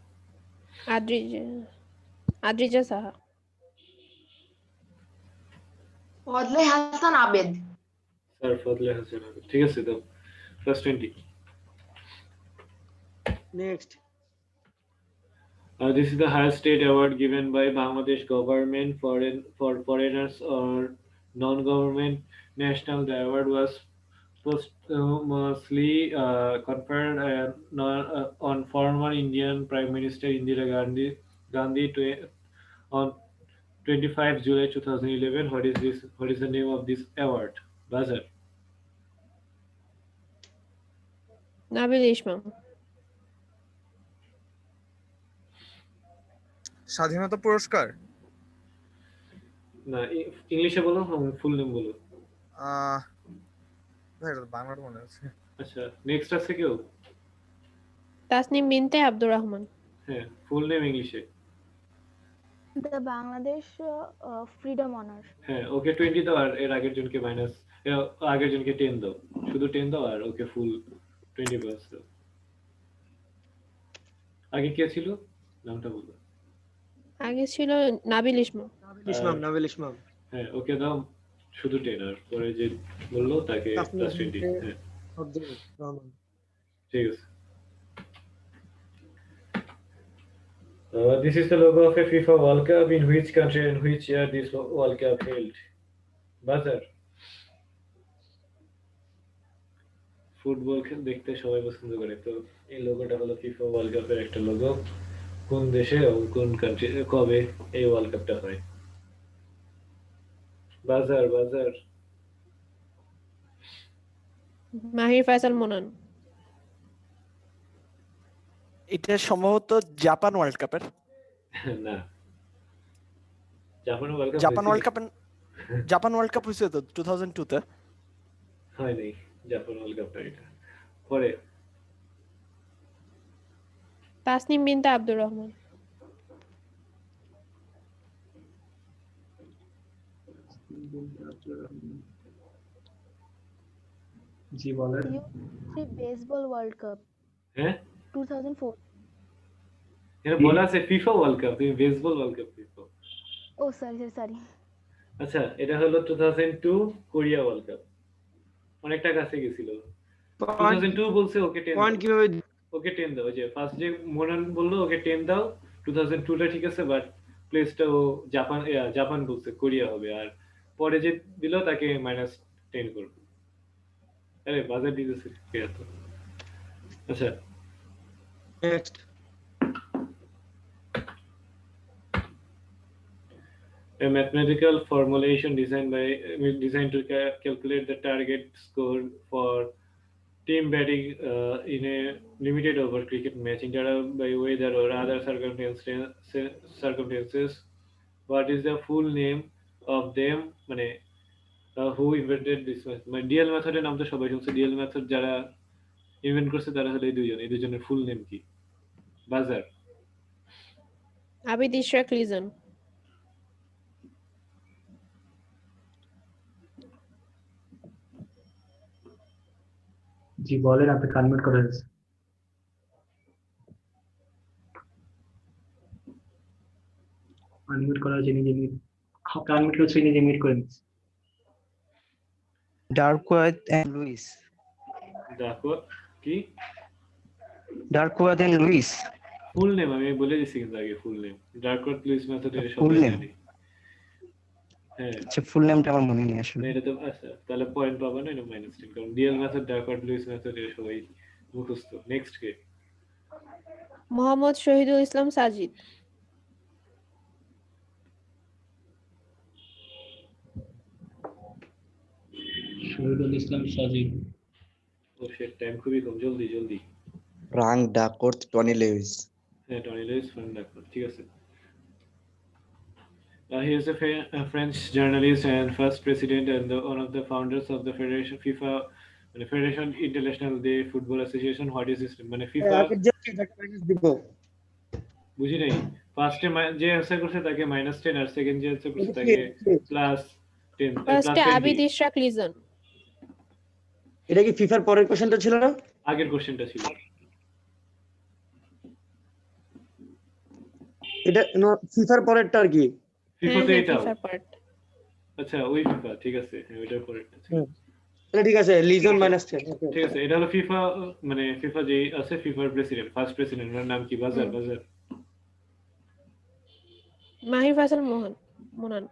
Speaker 2: Adrija Saha.
Speaker 13: Fazle Hasan Abed.
Speaker 1: Sir Fazle Hasan Abed. ঠিক আছে তো +20.
Speaker 3: Next.
Speaker 1: This is the highest state award given by Bangladesh government for foreigners or non-government national. The award was posthumously conferred on former Indian Prime Minister Indira Gandhi on 25 July 2011. What is the name of this award? Buzzer.
Speaker 2: Nabil ইসলাম।
Speaker 12: স্বাধীনতা পুরস্কার।
Speaker 1: না ইংলিশে বলো, ফুল name বলো।
Speaker 12: বাংলাটা মনে আছে।
Speaker 1: আচ্ছা নেক্সট আছে কেউ?
Speaker 2: তাসনিম বিনতে আব্দুর রহমান।
Speaker 1: হ্যাঁ ফুল নেম ইংলিশে।
Speaker 4: The Bangladesh Freedom Honor.
Speaker 1: হ্যাঁ ওকে 20 দাও আর এর আগের জনকে মাইনাস আগের জনকে 10 দাও, শুধু 10 দাও আর ওকে ফুল 20 প্লাস দাও। আগে কে ছিল নামটা বলো?
Speaker 2: আগে ছিল নাবিল ইসলাম।
Speaker 3: নাবিল ইসলাম।
Speaker 1: হ্যাঁ ওকে দাও শুধু 10 আর পরে যে বললো তাকে +20। হ্যাঁ ঠিক আছে। This is the logo of a FIFA World Cup. In which country and which year this World Cup held? Buzzer. Football দেখতে সবাই পছন্দ করে, তো এই লোগোটা হলো ফিফা ওয়ার্ল্ড কাপের একটা লোগো। কোন দেশে এবং কোন কান্ট্রি কবে এই ওয়ার্ল্ড কাপটা হয়? বাজার।
Speaker 2: মাহির ফয়সাল মোনান।
Speaker 10: এটা সম্ভবত জাপান ওয়ার্ল্ড কাপের।
Speaker 1: না জাপান
Speaker 10: ওয়ার্ল্ড কাপ হয়েছে তো 2002 তে।
Speaker 1: হয়নি জাপান ওয়ার্ল্ড কাপটা, এটা পরে।
Speaker 2: তাসনিম বিনতে আব্দুর রহমান।
Speaker 5: জি বলেন।
Speaker 4: Baseball world cup.
Speaker 1: হ্যাঁ
Speaker 4: 2004।
Speaker 1: এর বলা আছে ফিফা ওয়ার্ল্ড কাপ, তুমি বেসবল ওয়ার্ল্ড কাপ ফিফা।
Speaker 4: ও সরি।
Speaker 1: আচ্ছা এটা হলো 2002 কোরিয়া ওয়ার্ল্ড কাপ, অনেকটা কাছে গেছিল।
Speaker 3: Point
Speaker 1: 2002 বলছে ওকে 10
Speaker 3: পয়েন্ট
Speaker 1: দাও।
Speaker 3: কিভাবে
Speaker 1: ওকে 10 দাও। ওই যে ফার্স্ট যে মোনান বললো ওকে 10 দাও। 2002 টা ঠিক আছে, বাট প্লেসটা ও জাপান বলছে, কোরিয়া হবে। আর পরে যে দিল তাকে -10 করবো। আরে বাজার দিতেছে কে এত? আচ্ছা,
Speaker 3: next
Speaker 1: a mathematical formulation designed to calculate the target score for team batting in a limited over cricket match interrupted by weather or other circumstances. What is the full name of them? মানে who invented this method? মানে DL মেথডের নাম তো সবাই শুনছে। DL method যারা invent করছে তারা হলো এই দুইজন। এই দুজনের ফুল নেম কি? বাজার।
Speaker 2: আবিদ ইশরাক লিজন।
Speaker 5: জি বলেন, আপনি কনভার্ট করে দিয়েছেন। আনমিউট করা হয়েছে, নিজে মিউট কনভার্ট হচ্ছে, নিজে মিউট করে দিচ্ছে।
Speaker 8: Duckworth and Luis.
Speaker 1: দেখো কি
Speaker 8: Duckworth and Luis.
Speaker 1: Full name আমি বলে দিছি কিন্তু আগে ফুল নেম। ডার্কওয়াথ লুইস মেথডের
Speaker 8: ফুল
Speaker 1: সবাই
Speaker 8: নেম?
Speaker 1: জানে। হ্যাঁ,
Speaker 8: আচ্ছা, ফুল নেমটা আমার মনে নেই আসলে।
Speaker 1: এটা তো আচ্ছা, তাহলে পয়েন্ট পাবা না, এটা -10, কারণ DL method Duckworth Lewis method এর সবাই মুখস্থ। নেক্সট কে?
Speaker 2: মোহাম্মদ শহীদুল ইসলাম সাজিদ।
Speaker 5: শহীদুল ইসলাম সাজিদ।
Speaker 1: ও শিট, টাইম খুবই কম, জলদি জলদি।
Speaker 9: Frank Duckworth, Tony Lewis.
Speaker 1: হ্যাঁ, টনি লুইস ফ্রাঙ্ক ডাকওয়ার্থ, ঠিক আছে। He is a French journalist and first president and one of the founders of the Federation FIFA, the Federation International de Football Association. What is this? মানে FIFA
Speaker 3: আগের যে minus দিব।
Speaker 1: বুঝি নাই। ফার্স্টে যে অ্যানসার করছে তাকে -10 আর সেকেন্ড যে অ্যানসার করছে তাকে +10
Speaker 2: ফার্স্টে আবিদ ইশরাক লিজন।
Speaker 3: এটা কি ফিফার পরের কোশ্চেনটা ছিল না?
Speaker 1: আগের কোশ্চেনটা ছিল।
Speaker 3: এটা ফিফার পরেরটা আর কি?
Speaker 1: ফিফা তো এটাও।
Speaker 2: ফিফার পার্ট।
Speaker 1: আচ্ছা, ওই ফিফা, ঠিক আছে। হ্যাঁ, ওইটার পরেরটা ছিল।
Speaker 3: তাহলে ঠিক আছে, লিজন -10।
Speaker 1: ঠিক আছে, এটা হলো ফিফা, মানে ফিফা যে আছে ফিফার প্রেসিডেন্ট, ফার্স্ট প্রেসিডেন্ট, ওর নাম কি? বাজার। বাজার।
Speaker 2: মাহির ফাসল মোনান।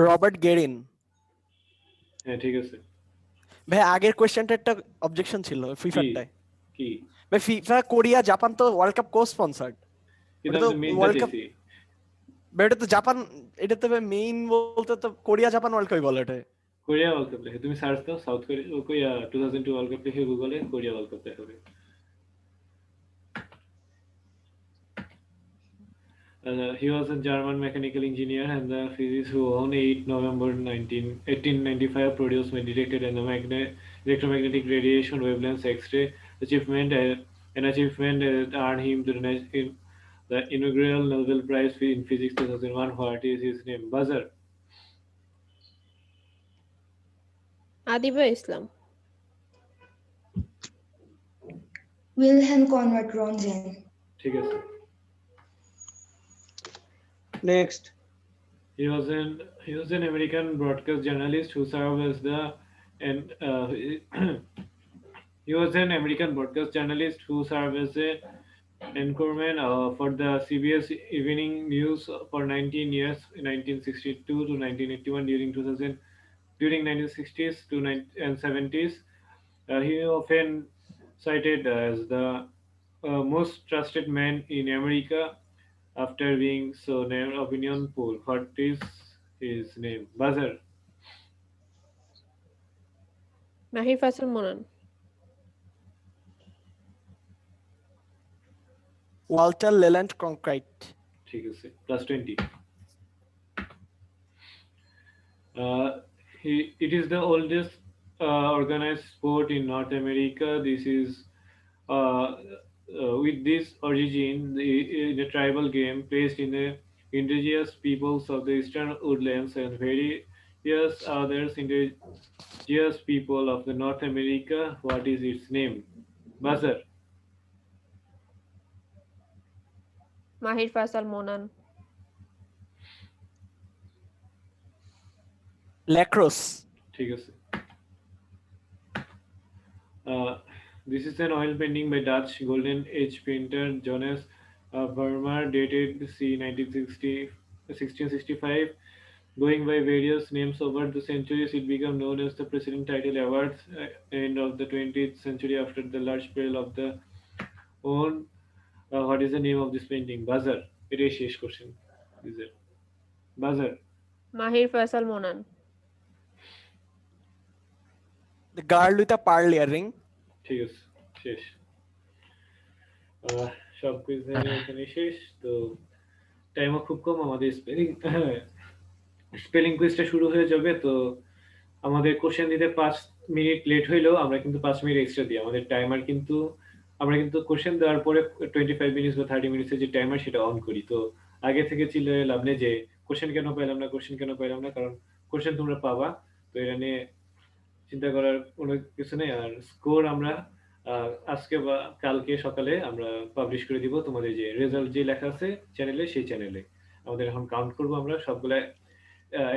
Speaker 10: রবার্ট গেরিন।
Speaker 1: হ্যাঁ, ঠিক আছে।
Speaker 10: ভাই আগের কোশ্চেনটা একটা অবজেকশন ছিল ফিফারটায়।
Speaker 1: কি?
Speaker 10: ভাই ফিফা কোরিয়া জাপান তো ওয়ার্ল্ড কাপ কো-স্পন্সরড।
Speaker 1: এটা তো মেইন দিছি।
Speaker 10: এটা তো জাপান, এটা তো মেইন বলতে তো কোরিয়া জাপান ওয়ার্ল্ড কাপই বলে এটা।
Speaker 1: কোরিয়া ওয়ার্ল্ড কাপ লিখে তুমি সার্চ দাও, সাউথ কোরিয়া 2002 ওয়ার্ল্ড কাপ লিখে গুগলে কোরিয়া ওয়ার্ল্ড কাপ দেখাবে। He was a German mechanical engineer and the physicist who on 8 November 1895 produced and detected electromagnetic radiation wavelengths X-ray an achievement that earned him the inaugural Nobel Prize in Physics 2001. What is his name? Buzzer.
Speaker 2: Adiba Islam.
Speaker 13: Wilhelm Conrad Röntgen.
Speaker 1: ঠিক আছে।
Speaker 3: Next
Speaker 1: He was an American broadcast journalist who served as the he was an American broadcast journalist who served as a anchorman for the CBS Evening News for 19 years, 1962 to 1981. During 1960s and 70s, he often cited as the most trusted man in America after being so named opinion poll. What is his name? Buzzer.
Speaker 2: মাহির ফাসল মোনান।
Speaker 10: Walter Leyland ক্রঙ্কাইট।
Speaker 1: ঠিক আছে, +20. It is the oldest organized sport in North America. This is with this origin in a tribal game placed in the indigenous peoples of the eastern woodlands and various others indigenous people of the North America. What is its name? Buzzer.
Speaker 2: মাহির ফাসল মোনান।
Speaker 10: Lacrosse.
Speaker 1: ঠিক আছে। This is an oil painting by Dutch Golden Age painter Jonas Vermeer, dated c. 1665. Going by various names over the centuries, it became known as the President Title Awards. End of the 20th century, after the large peril of the own. What is the name of this painting? Buzzer. It is শেষ question. Is it Buzzer?
Speaker 2: Mahir Faisal মোনান।
Speaker 10: The girl with a pearl earring.
Speaker 1: ঠিক আছে, শেষ। সব quiz এখানে শেষ। তো টাইমও খুব কম, আমাদের স্পেলিং কুইজটা শুরু হয়ে যাবে। তো আমাদের কোশ্চেন দিতে 5 মিনিট লেট হইলেও আমরা কিন্তু 5 মিনিট এক্সট্রা দিই। আমাদের টাইমার কিন্তু আমরা কিন্তু কোশ্চেন দেওয়ার পরে 25 মিনিটস বা 30 মিনিটসের যে টাইমার সেটা অন করি। তো আগে থেকে চিল্লে লাভ নেই যে কোশ্চেন কেন পাইলাম না, কারণ কোশ্চেন তোমরা পাবা। তো এটা নিয়ে চিন্তা করার কোনো কিছু নেই। আর স্কোর আমরা আজকে বা কালকে সকালে আমরা পাবলিশ করে দিব। তোমাদের যে রেজাল্ট যে লেখা আছে চ্যানেলে, সেই চ্যানেলে আমাদের এখন কাউন্ট করবো আমরা সবগুলা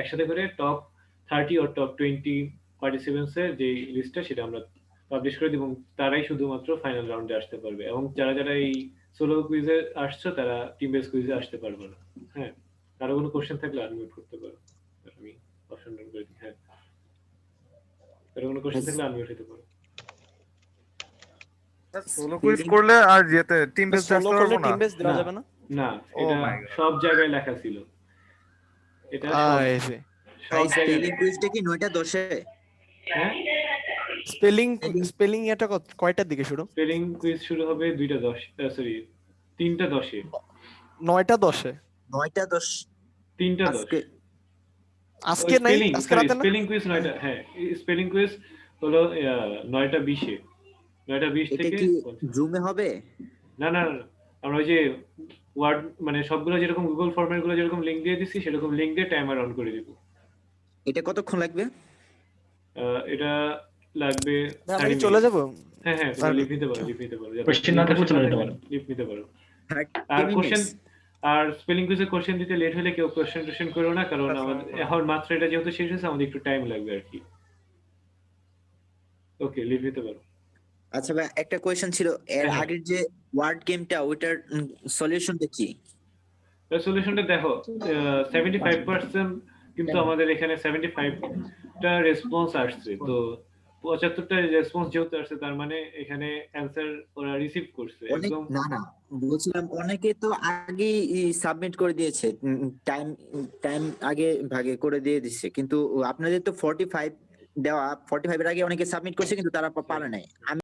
Speaker 1: একসাথে করে টপ 30 ও টপ 20 পার্টিসিপেন্টস এর যে লিস্টটা সেটা আমরা পাবলিশ করে দিব। তারাই শুধুমাত্র ফাইনাল রাউন্ডে আসতে পারবে, এবং যারা এই সোলো কুইজে আসছো তারা টিম বেস কুইজে আসতে পারবে না। হ্যাঁ, কারো কোনো কোশ্চেন থাকলে আনমিউট করতে পারো, আমি অপশন ডাউন করে দিই। হ্যাঁ, কারো কোনো কোশ্চেন থাকলে আনমিউট হতে পারো।
Speaker 12: সোলো কুইজ করলে আর যেতে টিম বেস
Speaker 10: সোলো করলে টিম বেস দেওয়া যাবে না?
Speaker 1: না, এটা সব জায়গায় লেখা ছিল। এটা
Speaker 11: সব স্পেলিং কুইজটা কি 9টা 10 এ?
Speaker 1: হ্যাঁ,
Speaker 10: স্পেলিং এটা কয়টার দিকে শুরু?
Speaker 1: স্পেলিং কুইজ শুরু হবে 2টা 10, সরি 3টা 10 এ।
Speaker 10: 9টা 10 এ?
Speaker 11: 9টা 10,
Speaker 1: 3টা 10
Speaker 10: আজকে নাই, আজকে রাতে না?
Speaker 1: স্পেলিং কুইজ 9টা, হ্যাঁ স্পেলিং কুইজ হলো 9টা 20 এ। 9টা 20 থেকে
Speaker 11: এটা কি জুমে হবে?
Speaker 1: না, আমরা ওই যে ওয়ার্ড মানে সবগুলো যেরকম গুগল ফরম্যাট গুলো যেরকম লিংক দিয়ে দিছি সেরকম লিংক দিয়ে টাইমার অন করে দিব।
Speaker 11: এটা কতক্ষণ লাগবে?
Speaker 1: এটা লাগবে
Speaker 10: আমি চলে যাব।
Speaker 1: হ্যাঁ, তুমি লিভ নিতে পারো।
Speaker 5: কোশ্চেন না থাকলে চলে যেতে পারো,
Speaker 1: লিভ নিতে পারো। আর কোশ্চেন আর স্পেলিং কুইজে কোশ্চেন দিতে লেট হলে কেউ কোশ্চেন করো না, কারণ আমাদের এখন মাত্র এটা যেহেতু শেষ হয়েছে আমাদের একটু টাইম লাগবে আর কি। ওকে, লিভ নিতে পারো।
Speaker 11: আচ্ছা ভাই, একটা কোশ্চেন ছিল, এর আগের যে ওয়ার্ড গেমটা ওইটার সলিউশনটা কি?
Speaker 1: সলিউশনটা দেখো, 75% কিন্তু আমাদের এখানে 75টা রেসপন্স আসছে। তো 75টা রেসপন্স যেহেতু আসছে তার মানে এখানে অ্যানসার ওরা রিসিভ করছে একদম।
Speaker 11: না বলছিলাম অনেকে তো আগে সাবমিট করে দিয়েছে, টাইম আগে ভাগে করে দিয়ে দিচ্ছে, কিন্তু আপনাদের তো 45 দেওয়া, 45 এর আগে অনেকে সাবমিট করছে কিন্তু তারা পারে নাই।